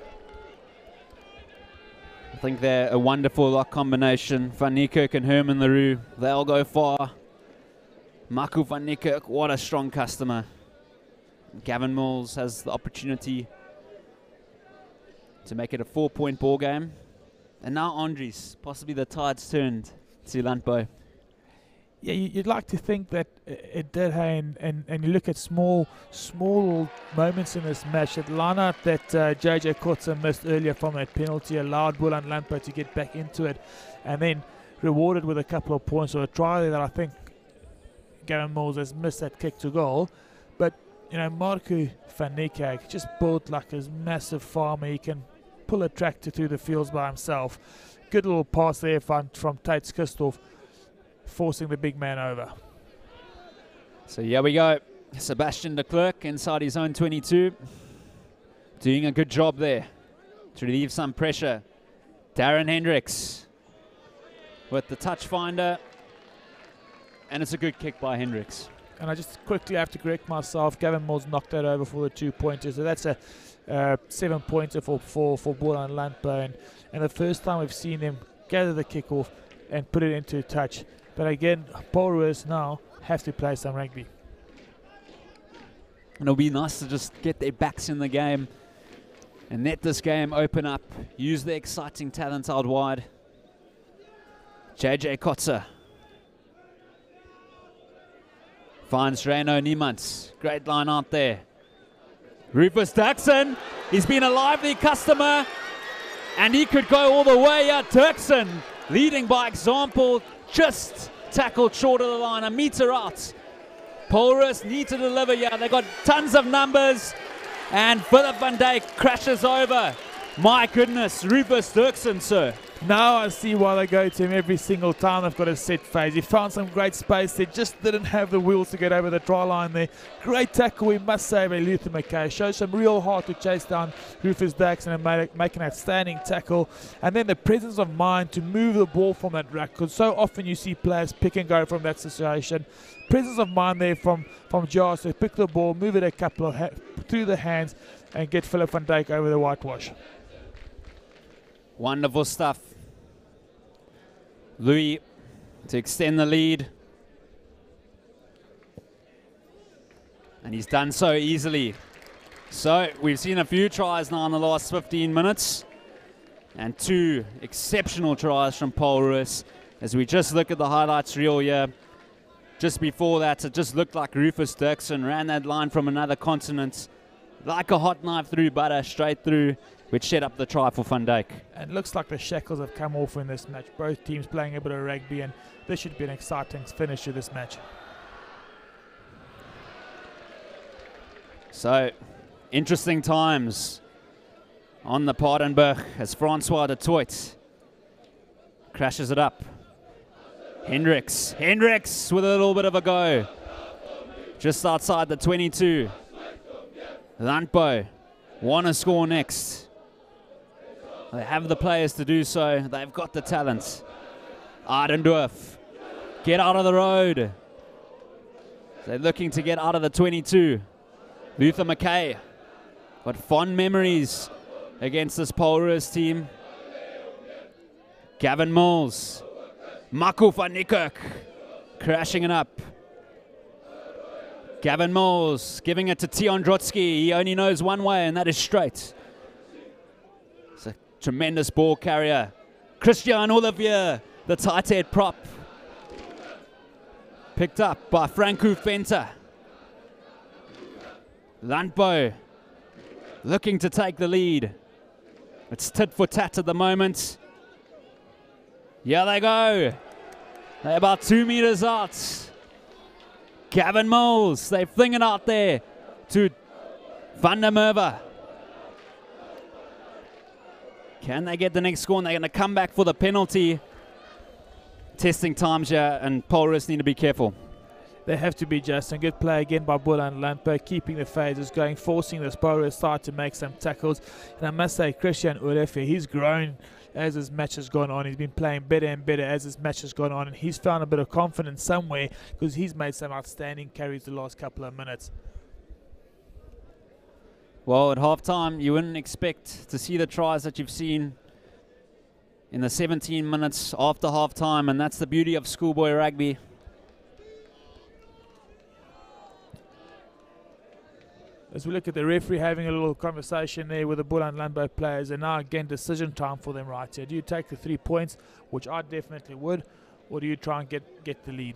I think they're a wonderful lock combination. Van Niekerk and Herman Leroux, they'll go far. Maku van Niekerk, what a strong customer. Gavin Mills has the opportunity to make it a 4-point ball game. And now Andries, possibly the tide's turned to Landbou. Yeah, you'd like to think that it did, hey, and you look at small moments in this match. That line-out that JJ Kotze missed earlier from that penalty allowed Boland Landbou to get back into it, and then rewarded with a couple of points or a try there that I think Gavin Mills has missed that kick to goal. But, you know, Maku van Niekerk just built like a massive farmer. He can pull a tractor through the fields by himself. Good little pass there from Tace Kitshoff, forcing the big man over. So here we go. Sebastian de Klerk inside his own 22. Doing a good job there to relieve some pressure. Darren Hendricks with the touch finder. And it's a good kick by Hendricks. And I just quickly have to correct myself. Gavin Mills knocked that over for the 2-pointer. So that's a 7-pointer for Boland Landbou. And the first time we've seen him gather the kickoff and put it into touch. But again, Polrus now have to play some rugby. And it'll be nice to just get their backs in the game and let this game open up. Use the exciting talent out wide. JJ Kotze finds Reino Niemans. Great line out there. Rufus Dirksen, he's been a lively customer and he could go all the way. Dirksen leading by example, just tackled short of the line, a meter out. Polrus need to deliver here. They got tons of numbers and Philip van Dijk crashes over. My goodness, Rufus Dirksen, sir. Now I see why they go to him every single time they've got a set phase. He found some great space. They just didn't have the wheels to get over the try line there. Great tackle, we must say, by Luther McKay. Shows some real heart to chase down Rufus Daxon and make an outstanding tackle. And then the presence of mind to move the ball from that rack, because so often you see players pick and go from that situation. Presence of mind there from Jars to pick the ball, move it a couple of through the hands, and get Philip van Dijk over the whitewash. Wonderful stuff. Louis to extend the lead. And he's done so easily. So we've seen a few tries now in the last 15 minutes. And 2 exceptional tries from Paul Roos. As we just look at the highlights reel here. Just before that, it just looked like Rufus Dirksen ran that line from another continent. Like a hot knife through butter, straight through, which set up the try for Van Dijk. And it looks like the shackles have come off in this match. Both teams playing a bit of rugby, and this should be an exciting finish to this match. So, interesting times on the Paardenburg as Francois de Toit crashes it up. Hendricks with a little bit of a go. Just outside the 22. Landbou want to score next. They have the players to do so. They've got the talent. Ardendorf, get out of the road. They're looking to get out of the 22. Luther McKay, got fond memories against this Paul Roos team. Gavin Mills, Marco van Niekerk, crashing it up. Gavin Mills giving it to Tion Drotsky. He only knows one way, and that is straight. It's a tremendous ball carrier. Christian Olivier, the tight head prop. Picked up by Franco Venter. Landbou looking to take the lead. It's tit for tat at the moment. Here they go. They're about 2 meters out. Gavin Mills, they fling it out there to Van der Merwe. Can they get the next score? And they're going to come back for the penalty. Testing times here, and Paul Roos need to be careful. They have to be, Justin. Good play again by Boland and Landbou, keeping the phases going, forcing the Paul Roos side to make some tackles. And I must say, Christian Urefe, he's grown as his match has gone on. He's been playing better and better as his match has gone on, and he's found a bit of confidence somewhere because he's made some outstanding carries the last couple of minutes. Well, at halftime, you wouldn't expect to see the tries that you've seen in the 17 minutes after halftime, and that's the beauty of schoolboy rugby. As we look at the referee having a little conversation there with the Boland Landbou players, and now again decision time for them right here. Do you take the 3 points, which I definitely would, or do you try and get the lead?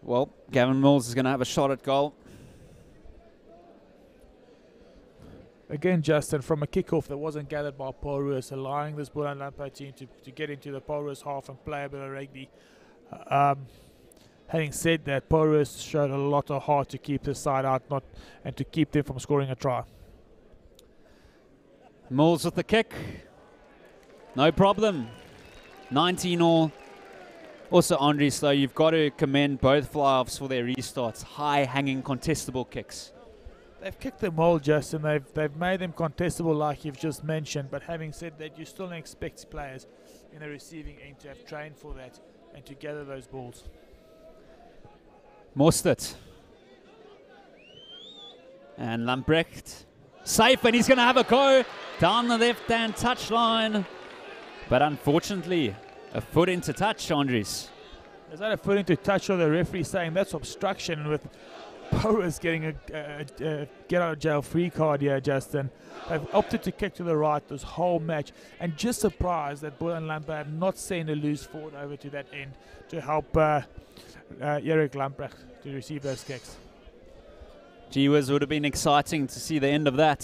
Well, Gavin Mills is going to have a shot at goal. Again, Justin, from a kickoff that wasn't gathered by Paul Roos, allowing this Boland Landbou team to get into the Paul Roos half and play a bit of rugby. Having said that, Paul Roos showed a lot of heart to keep this side out and to keep them from scoring a try. Mills with the kick. No problem. 19 all. Also, Andres, though, you've got to commend both fly-offs for their restarts. High-hanging, contestable kicks. They've kicked them all, Justin. They've made them contestable like you've just mentioned. But having said that, you still expect players in the receiving end to have trained for that and to gather those balls. Mostert. And Lambrecht. Safe, and he's going to have a go down the left-hand touchline. But unfortunately, a foot into touch, Andres. Is that a foot into touch, or the referee saying that's obstruction, with Boris getting a get-out-of-jail-free card here, Justin? They've opted to kick to the right this whole match, and just surprised that Boland Landbou have not sent a loose forward over to that end to help Erik Lambrecht to receive those kicks. Gee whiz, would have been exciting to see the end of that.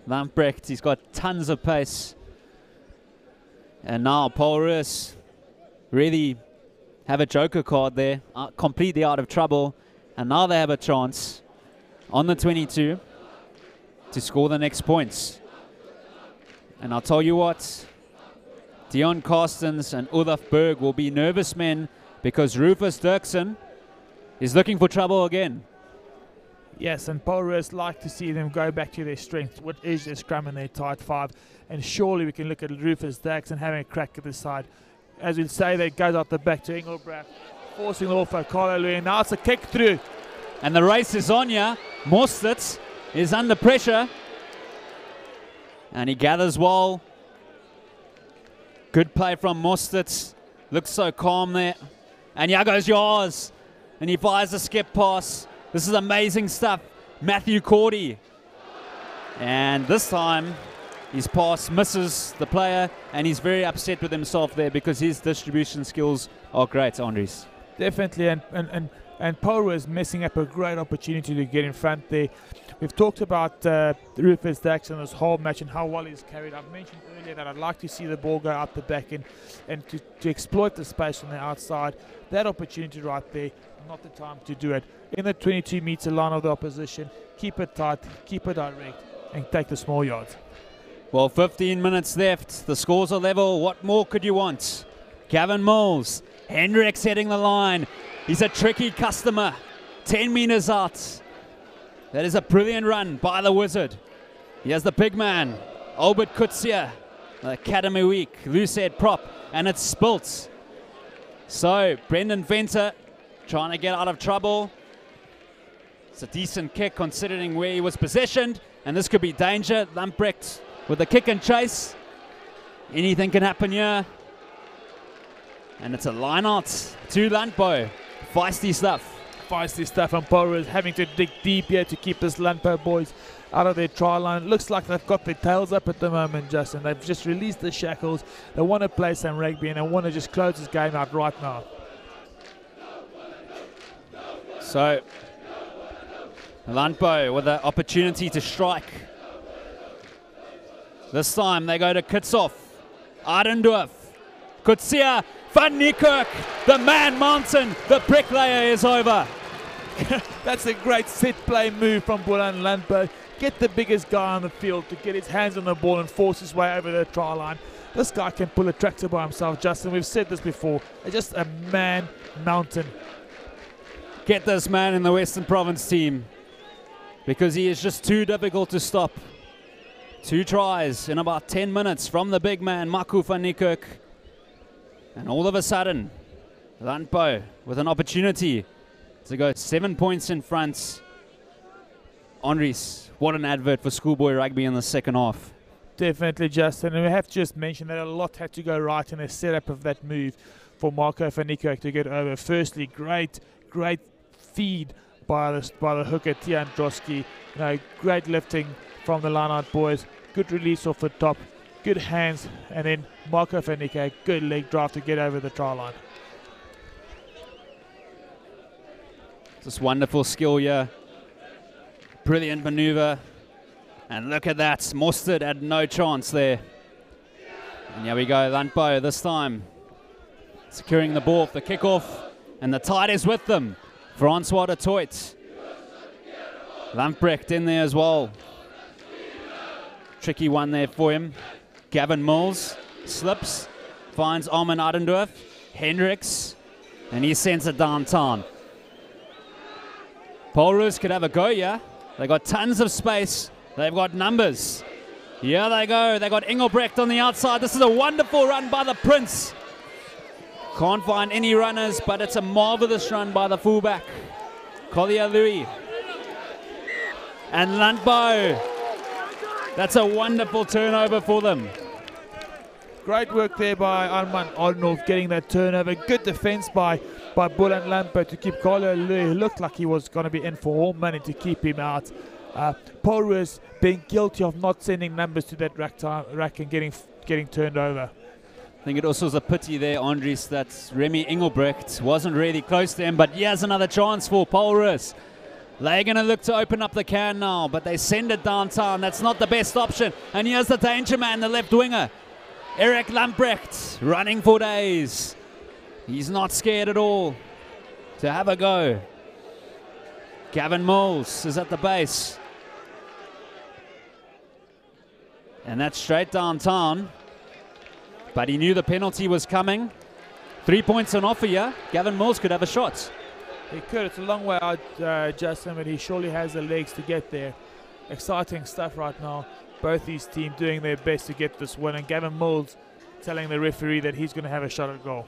Lambrecht, he's got tons of pace. And now Paul Roos really have a joker card there, completely out of trouble. And now they have a chance on the 22 to score the next points. And I'll tell you what, Dion Carstens and Olaf Berg will be nervous men because Rufus Dirksen is looking for trouble again. Yes, and Paul Roos like to see them go back to their strength, what is their scrum and their tight five. And surely we can look at Rufus Dirksen having a crack at the side. As we say, that goes out the back to Engelbrecht, forcing off Carlo Louis. Now it's a kick through. And the race is on here. Mostert is under pressure. And he gathers well. Good play from Mostert. Looks so calm there. And here goes yours. And he fires a skip pass. This is amazing stuff. Matthew Cordy. And this time, his pass misses the player, and he's very upset with himself there because his distribution skills are great, Andres. Definitely, and Poro is messing up a great opportunity to get in front there. We've talked about Rufus Dirksen this whole match and how well he's carried. I've mentioned earlier that I'd like to see the ball go up the back and to exploit the space on the outside. That opportunity right there, not the time to do it. In the 22-meter line of the opposition, keep it tight, keep it direct, and take the small yards. Well, 15 minutes left. The scores are level. What more could you want? Gavin Mills. Hendricks heading the line. He's a tricky customer. 10 meters out. That is a brilliant run by the Wizard. He has the big man, Albert Kutsia, Academy Week, loose head prop, and it's spilt. So, Brendan Venter trying to get out of trouble. It's a decent kick considering where he was positioned, and this could be danger. Lamprecht with the kick and chase. Anything can happen here. And it's a line out to Landbou. Feisty stuff. Feisty stuff, and Poro is having to dig deep here to keep this Landbou boys out of their try line. It looks like they've got their tails up at the moment, Justin. They've just released the shackles. They want to play some rugby and they want to just close this game out right now. So, Landbou with the opportunity to strike. This time they go to Kitshoff, Ardendorf, Kutsia, Van Niekerk, the man mountain, the bricklayer is over. That's a great set play move from Boland Landbou. Get the biggest guy on the field to get his hands on the ball and force his way over the try line. This guy can pull a tractor by himself, Justin. We've said this before. It's just a man mountain. Get this man in the Western Province team because he is just too difficult to stop. 2 tries in about 10 minutes from the big man, Maku van Niekerk. And all of a sudden, Landbou with an opportunity to go 7 points in front. Andries, what an advert for schoolboy rugby in the second half. Definitely, Justin. And we have to just mention that a lot had to go right in the setup of that move for Marco van Niekerk to get over. Firstly, great feed by the hooker, Tian Droski. Great lifting from the line-out boys. Good release off the top. Good hands. And then Marco van Niekerk, good leg drive to get over the try line. Just wonderful skill here. Brilliant maneuver. And look at that. Mostert had no chance there. And here we go. Landbou this time securing the ball for the kickoff. And the tide is with them. Francois de Toit. Lamprecht in there as well. Tricky one there for him. Gavin Mills slips. Finds Armin Ardendorf. Hendricks. And he sends it downtown. Paul Roos could have a go, yeah? They got tons of space. They've got numbers. Here they go. They got Engelbrecht on the outside. This is a wonderful run by the Prince. Can't find any runners, but it's a marvelous run by the fullback, Collier Louis. And Landbou. That's a wonderful turnover for them. Great work there by Armand Arnold getting that turnover. Good defense by Boland Landbou to keep Collier Louis. Looked like he was going to be in for all money to keep him out. Paul Roos being guilty of not sending numbers to that rack and getting turned over. I think it also was a pity there, Andries, that Remy Engelbrecht wasn't really close to him, but here's another chance for Paul Roos. They're going to look to open up the can now, but they send it downtown. That's not the best option. And here's the danger man, the left winger, Eric Lamprecht, running for days. He's not scared at all to have a go. Gavin Mills is at the base. And that's straight downtown. But he knew the penalty was coming. 3 points on offer here. Gavin Mills could have a shot. He could. It's a long way out, Justin, but he surely has the legs to get there. Exciting stuff right now. Both these teams doing their best to get this win, and Gavin Mills telling the referee that he's going to have a shot at goal.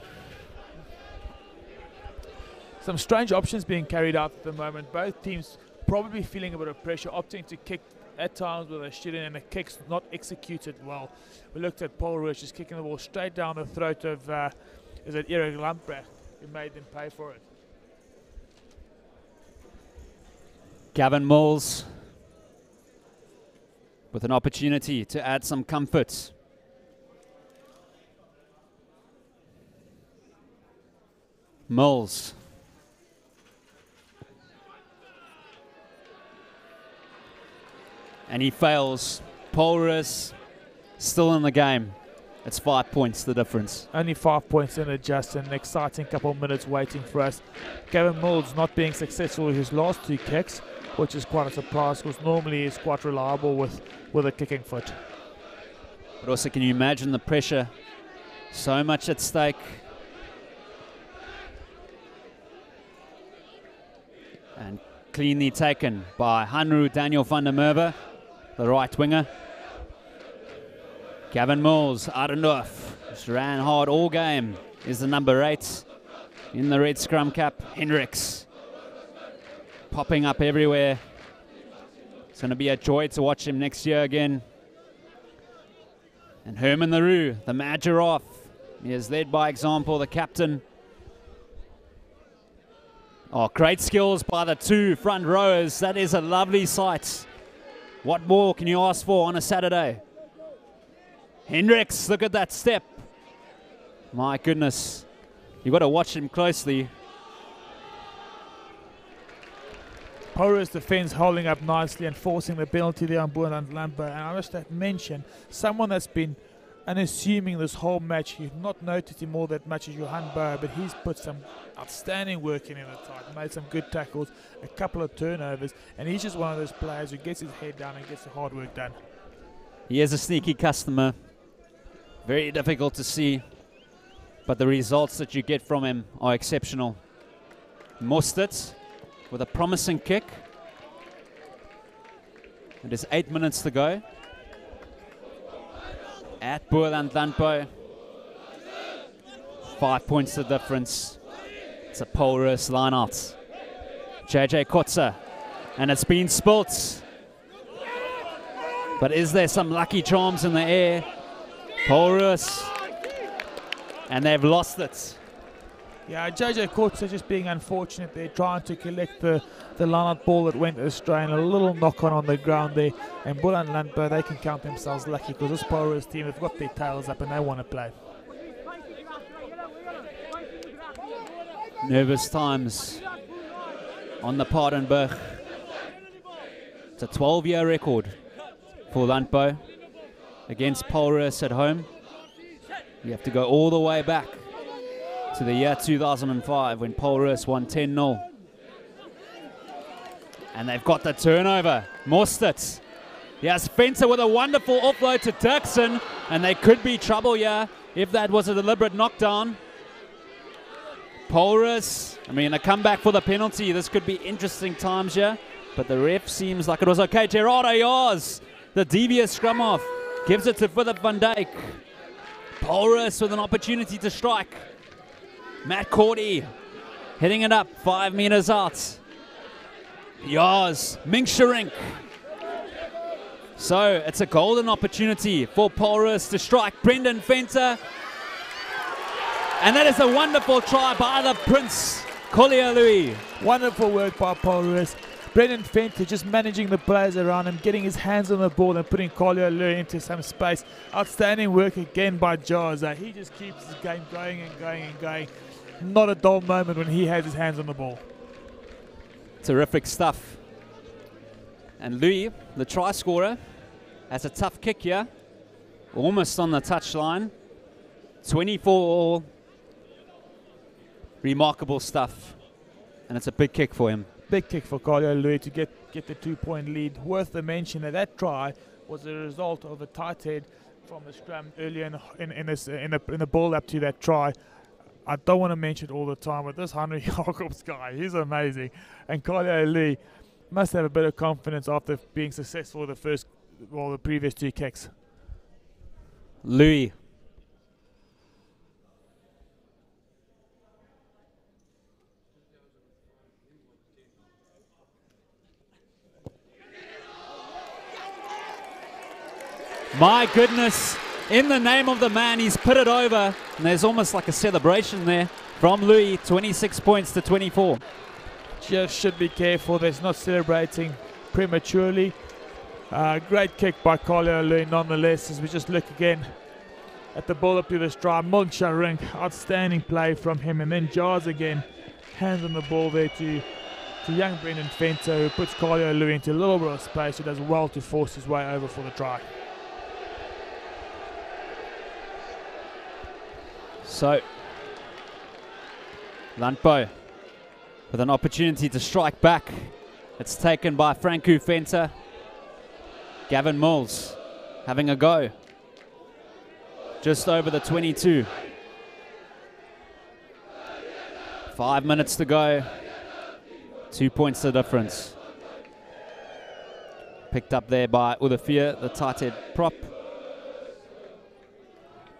Some strange options being carried out at the moment. Both teams probably feeling a bit of pressure, opting to kick at times where they shouldn't, and the kick's not executed well. We looked at Paul Roos just kicking the ball straight down the throat of is it Eric Lamprecht, who made them pay for it. Gavin Mills with an opportunity to add some comfort. Mills. And he fails. Polris still in the game. It's 5 points the difference. Only 5 points in it, Justin. An exciting couple of minutes waiting for us. Gavin Mills not being successful with his last 2 kicks, which is quite a surprise because normally he's quite reliable with a kicking foot. But also, can you imagine the pressure? So much at stake. And cleanly taken by Hanru Daniel van der Merwe, the right winger. Gavin Mills, Adendorf, just ran hard all game, is the number 8 in the red scrum cap. Hendricks popping up everywhere. It's going to be a joy to watch him next year again. And Herman Leroux, the mad giraffe, he is led by example, the captain. Oh, great skills by the 2 front rowers. That is a lovely sight. What more can you ask for on a Saturday? Hendricks, look at that step. My goodness. You've got to watch him closely. Porus defense holding up nicely and forcing the penalty there on Boland and Landbou. And I must mention, someone that's been unassuming this whole match. You've not noticed him all that much as Johan Bauer, but he's put some outstanding work in the side, made some good tackles, a couple of turnovers, and he's just one of those players who gets his head down and gets the hard work done. He is a sneaky customer. Very difficult to see, but the results that you get from him are exceptional. Mostert with a promising kick. It is 8 minutes to go. At Boland Landbou. 5 points the difference. It's a Polris line out. JJ Kotze. And it's been spilt. But is there some lucky charms in the air? Polris. And they've lost it. Yeah, JJ Kotze just being unfortunate there, trying to collect the line-out ball that went astray, and a little knock-on on the ground there. And Boland Landbou, they can count themselves lucky because this Polris team have got their tails up and they want to play. Nervous times on the Paardenburg. It's a 12-year record for Landbou against Polris at home. You have to go all the way back to the year 2005 when Polris won 10-0. And they've got the turnover. Mostert. Yes, Fenter with a wonderful offload to Dirksen, and they could be trouble here if that was a deliberate knockdown. Polris, I mean, a comeback for the penalty. This could be interesting times here, but the ref seems like it was okay. Gerardo Yars, the devious scrum off, gives it to Philip van Dijk. Polris with an opportunity to strike. Matt Cordy hitting it up 5 meters out. Yars, Ming Sharink. So it's a golden opportunity for Polris to strike. Brendan Fenter. And that is a wonderful try by the Prince, Collier Louis. Wonderful work by Polris. Brendan Fenter just managing the players around him, getting his hands on the ball and putting Collier Louis into some space. Outstanding work again by Jaza. He just keeps his game going and going and going. Not a dull moment when he has his hands on the ball. Terrific stuff. And Louis, the try scorer, has a tough kick here. Almost on the touchline. 24 all. Remarkable stuff. And it's a big kick for him. Big kick for Collier Louis to get the 2-point lead. Worth the mention that try was a result of a tight head from the scrum earlier in the build up to that try. I don't want to mention it all the time, but this Henry Jacobs guy, he's amazing. And Kyle Lee must have a bit of confidence after being successful with the previous 2 kicks. Louis. My goodness, in the name of the man, he's put it over. And there's almost like a celebration there from Louis, 26 points to 24. Just should be careful that's not celebrating prematurely. Great kick by Carlo Louis nonetheless, as we just look again at the ball up to the stride. Mulcha Rink, outstanding play from him. And then Jars again, hands on the ball there to young Brendan Fento, who puts Carlo Louis into a little bit of space. He does well to force his way over for the try. So, Landbou with an opportunity to strike back. It's taken by Franku Fenter. Gavin Mills having a go. Just over the 22. 5 minutes to go. 2 points the difference. Picked up there by Udafia, the tight head prop.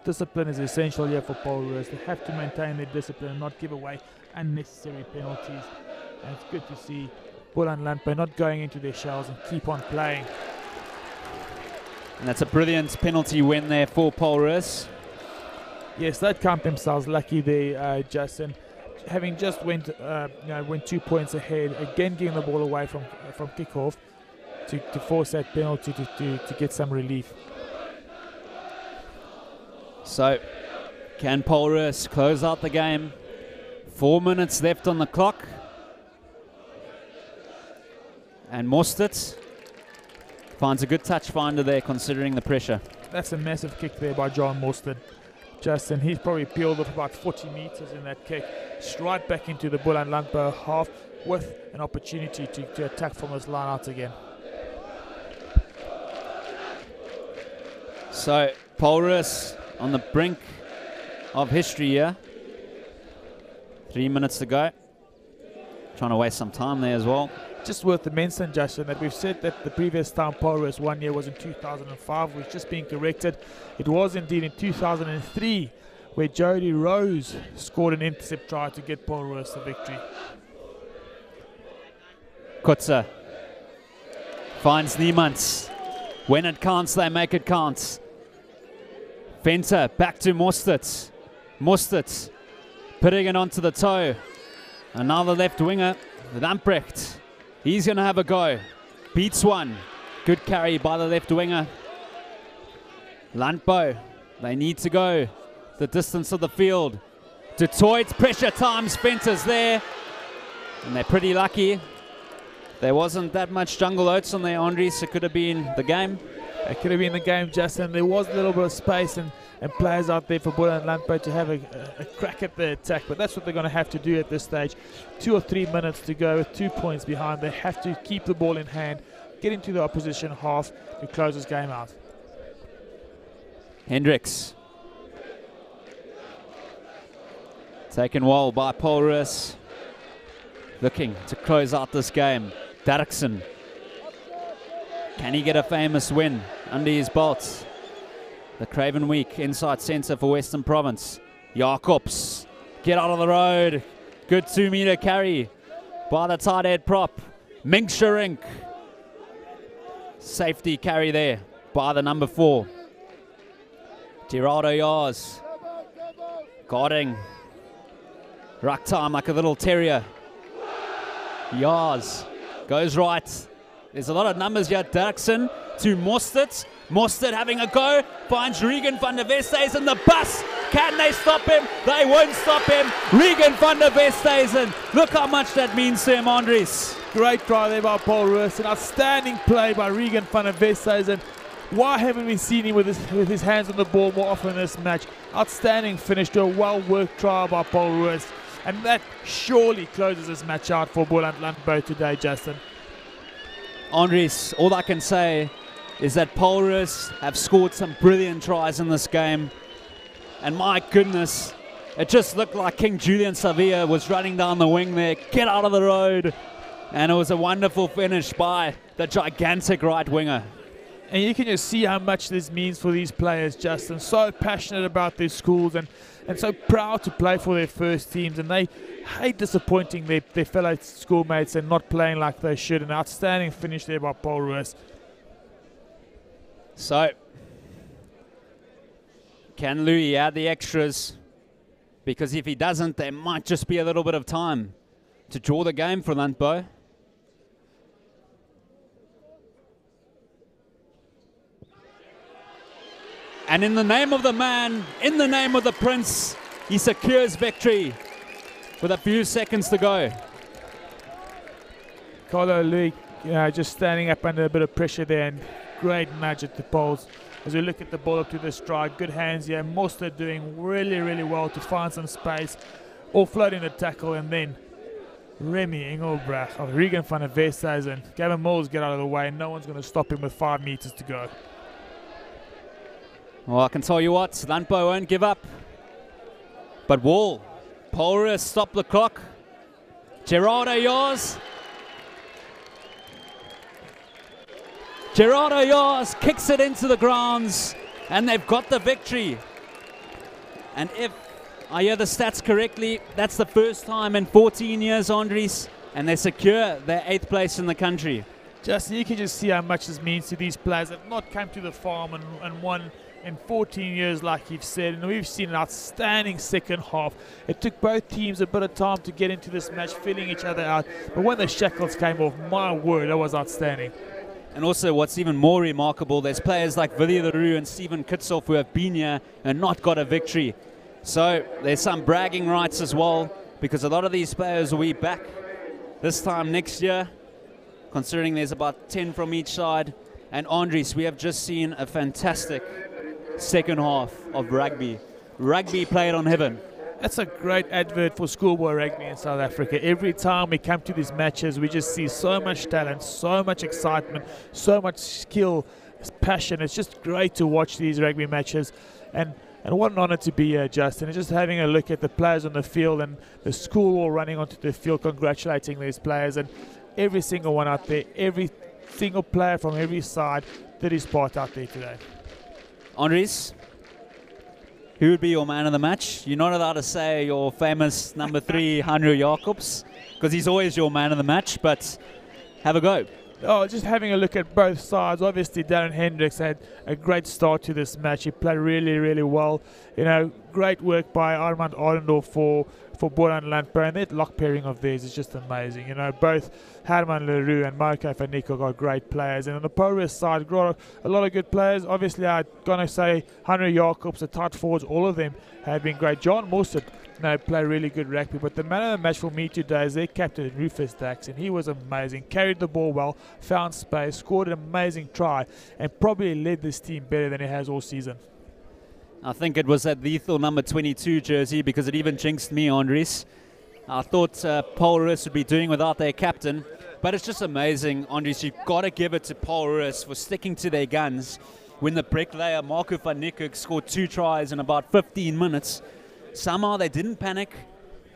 Discipline is essential here for Paul Roos. They have to maintain their discipline and not give away unnecessary penalties. And it's good to see Boland Landbou not going into their shells and keep on playing. And that's a brilliant penalty win there for Paul Roos. Yes, they'd count themselves lucky there, Justin. Having just went 2 points ahead, again giving the ball away from kickoff to force that penalty to get some relief. So, can Paul Roos close out the game? 4 minutes left on the clock. And Mostert finds a good touch finder there, considering the pressure. That's a massive kick there by John Mostert. Justin, he's probably peeled off about 40 meters in that kick, straight back into the Boland Landbou half with an opportunity to attack from his line out again. So, Paul Roos on the brink of history here. 3 minutes to go. Trying to waste some time there as well. Just worth the mention, Justin, that we've said that the previous time Paul Roos 1 year was in 2005, which just being corrected. It was indeed in 2003 where Jody Rose scored an intercept try to get Paul Roos the victory. Kutzer finds Niemans. When it counts, they make it count. Fenter back to Mostert. Mostert putting it onto the toe. Another left winger, Lamprecht. He's going to have a go. Beats one. Good carry by the left winger. Landbou, they need to go the distance of the field. Detroit, pressure times, Fenter's there. And they're pretty lucky. There wasn't that much jungle oats on there, Andres. It could have been the game. It could have been the game, Justin. There was a little bit of space and players out there for Boland Landbou to have a crack at the attack, but that's what they're going to have to do at this stage. 2 or 3 minutes to go with 2 points behind. They have to keep the ball in hand, get into the opposition half to close this game out. Hendricks. Taken well by Paul Roos. Looking to close out this game. Derrickson. Can he get a famous win under his belt? The Craven Week inside centre for Western Province. Jacobs, get out of the road. Good 2 meter carry by the tight head prop. Mink Sharink. Safety carry there by the number 4. Gerardo Yars. Guarding. Ruck time like a little terrier. Yars goes right. There's a lot of numbers here. Derrickson to Mostert. Mostert having a go. Finds Regan van der Westhuizen. The bus. Can they stop him? They won't stop him. Regan van der Westhuizen. Look how much that means to him, Andres. Great try there by Paul Roos. An outstanding play by Regan van der Westhuizen. Why haven't we seen him with his hands on the ball more often in this match? Outstanding finish to a well-worked try by Paul Roos. And that surely closes this match out for Boland Landbou today, Justin. Andres, all I can say is that Roos have scored some brilliant tries in this game. And my goodness, it just looked like King Julian Savia was running down the wing there. Get out of the road. And it was a wonderful finish by the gigantic right winger. And you can just see how much this means for these players, Justin. So passionate about their schools and so proud to play for their first teams. And they hate disappointing their fellow schoolmates and not playing like they should. An outstanding finish there by Roos. So, can Louis add the extras? Because if he doesn't, there might just be a little bit of time to draw the game for Landbou. And in the name of the man, in the name of the prince, he secures victory with a few seconds to go. Carlo Louis just standing up under a bit of pressure there, and great nudge at the poles. As we look at the ball up to the strike, good hands here. Moster doing really, really well to find some space, offloading the tackle, and then Remy Engelbrecht of Regan van der Westhuizen. Gavin Mills get out of the way. No one's going to stop him with 5 meters to go. Well, I can tell you what, Landbou won't give up. But Wall, Roos stop the clock. Gerardo yours. Gerardo Yars kicks it into the grounds, and they've got the victory. And if I hear the stats correctly, that's the first time in 14 years, Andries, and they secure their 8th place in the country. Justin, you can just see how much this means to these players that have not come to the farm and won in 14 years, like you've said. And we've seen an outstanding second half. It took both teams a bit of time to get into this match, filling each other out. But when the shackles came off, my word, that was outstanding. And also what's even more remarkable, there's players like Willie Leroux and Stephen Kitsoff who have been here and not got a victory. So there's some bragging rights as well, because a lot of these players will be back this time next year, considering there's about 10 from each side. And Andries, we have just seen a fantastic second half of rugby. Rugby played on heaven. That's a great advert for schoolboy rugby in South Africa. Every time we come to these matches, we just see so much talent, so much excitement, so much skill, passion. It's just great to watch these rugby matches. And what an honor to be here, Justin. And just having a look at the players on the field and the school all running onto the field, congratulating these players. And every single one out there, every single player from every side did his part out there today. Andries, who would be your man of the match? You're not allowed to say your famous number 3, Hanro Jacobs, because he's always your man of the match, but have a go. Oh, just having a look at both sides. Obviously, Darren Hendricks had a great start to this match. He played really, really well. You know, great work by Armand Arendorf for Boland Landbou, and that lock pairing of theirs is just amazing. You know, both Herman Leroux and Marco van Nico got great players, and on the Roos side, got a lot of good players. Obviously, I'm going to say Hanro Jacobs, the tight forwards, all of them have been great. John Mostert, play really good rugby, but the man of the match for me today is their captain, Rufus Dax, and he was amazing. Carried the ball well, found space, scored an amazing try, and probably led this team better than he has all season. I think it was that lethal number 22 jersey, because it even jinxed me, Andries. I thought Roos would be doing without their captain, but it's just amazing, Andries. You've got to give it to Roos for sticking to their guns. When the bricklayer Marco van Niekerk scored 2 tries in about 15 minutes, somehow they didn't panic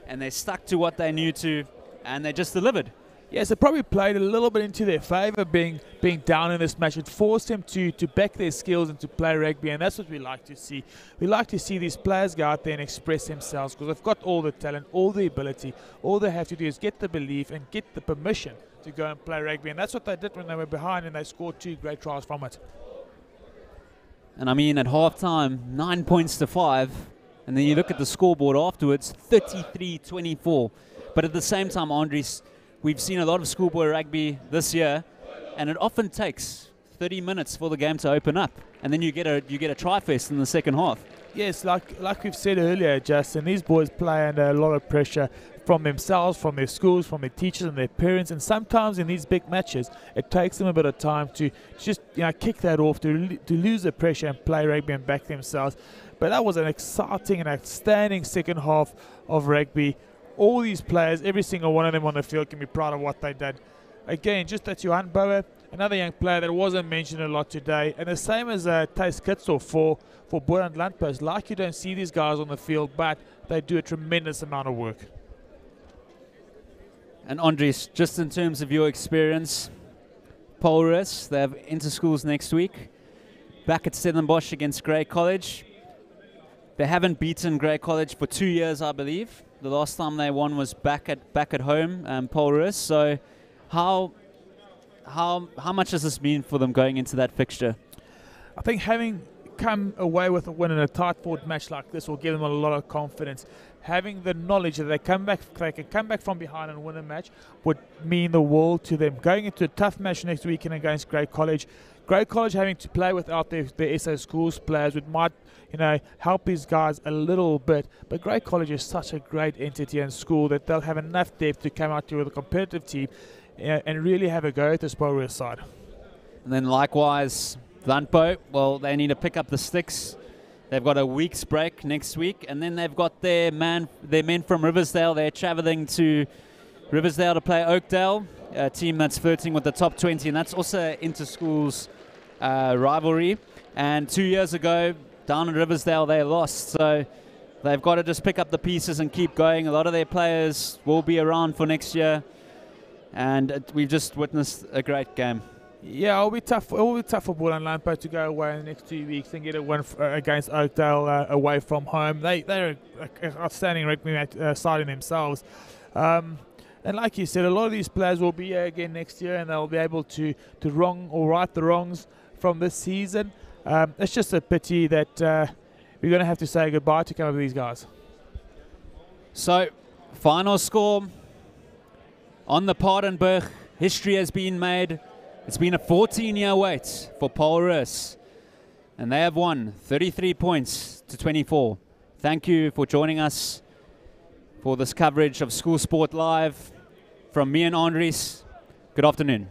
and they stuck to what they knew to, and they just delivered. Yes, it probably played a little bit into their favour being down in this match. It forced them to back their skills and to play rugby, and that's what we like to see. We like to see these players go out there and express themselves, because they've got all the talent, all the ability. All they have to do is get the belief and get the permission to go and play rugby, and that's what they did when they were behind, and they scored 2 great tries from it. And I mean, at half-time, 9 points to 5, and then you look at the scoreboard afterwards, 33-24. But at the same time, Andries, we've seen a lot of schoolboy rugby this year, and it often takes 30 minutes for the game to open up, and then you get a try fest in the second half. Yes, like we've said earlier, Justin, these boys play under a lot of pressure from themselves, from their schools, from their teachers and their parents, and sometimes in these big matches, it takes them a bit of time to just kick that off, to lose the pressure and play rugby and back themselves. But that was an exciting and outstanding second half of rugby. All these players, every single one of them on the field, can be proud of what they did. Again, just that Johan Bouwer, another young player that wasn't mentioned a lot today. And the same as Thijs Kitzel for Boland Landbou. Like you don't see these guys on the field, but they do a tremendous amount of work. And Andries, just in terms of your experience, Roos, they have inter-schools next week. Back at Stellenbosch against Grey College. They haven't beaten Grey College for 2 years, I believe. The last time they won was back at home, Roos. So how much does this mean for them going into that fixture? I think having come away with a win in a tight-fought match like this will give them a lot of confidence. Having the knowledge that they can come back from behind and win a match would mean the world to them. Going into a tough match next weekend against Grey College having to play without their SA schools players might help these guys a little bit. But Grey College is such a great entity and school that they'll have enough depth to come out here with a competitive team and really have a go at this Roos side. And then likewise, Landbou, well, they need to pick up the sticks. They've got a week's break next week, and then they've got their men from Riversdale. They're travelling to Riversdale to play Oakdale, a team that's flirting with the top 20, and that's also inter-schools rivalry. And 2 years ago, down in Riversdale, they lost. So they've got to just pick up the pieces and keep going. A lot of their players will be around for next year, and we've just witnessed a great game. Yeah, it'll be tough. It will be tough for Boland Landbou to go away in the next 2 weeks and get a win against Oakdale away from home. They're an outstanding rugby side in themselves. And like you said, a lot of these players will be here again next year, and they'll be able to right the wrongs from this season. It's just a pity that we're going to have to say goodbye to some of these guys. So, final score on the Paardenburg. History has been made. It's been a 14-year wait for Roos, and they have won 33 points to 24. Thank you for joining us for this coverage of School Sport Live. From me and Andries, good afternoon.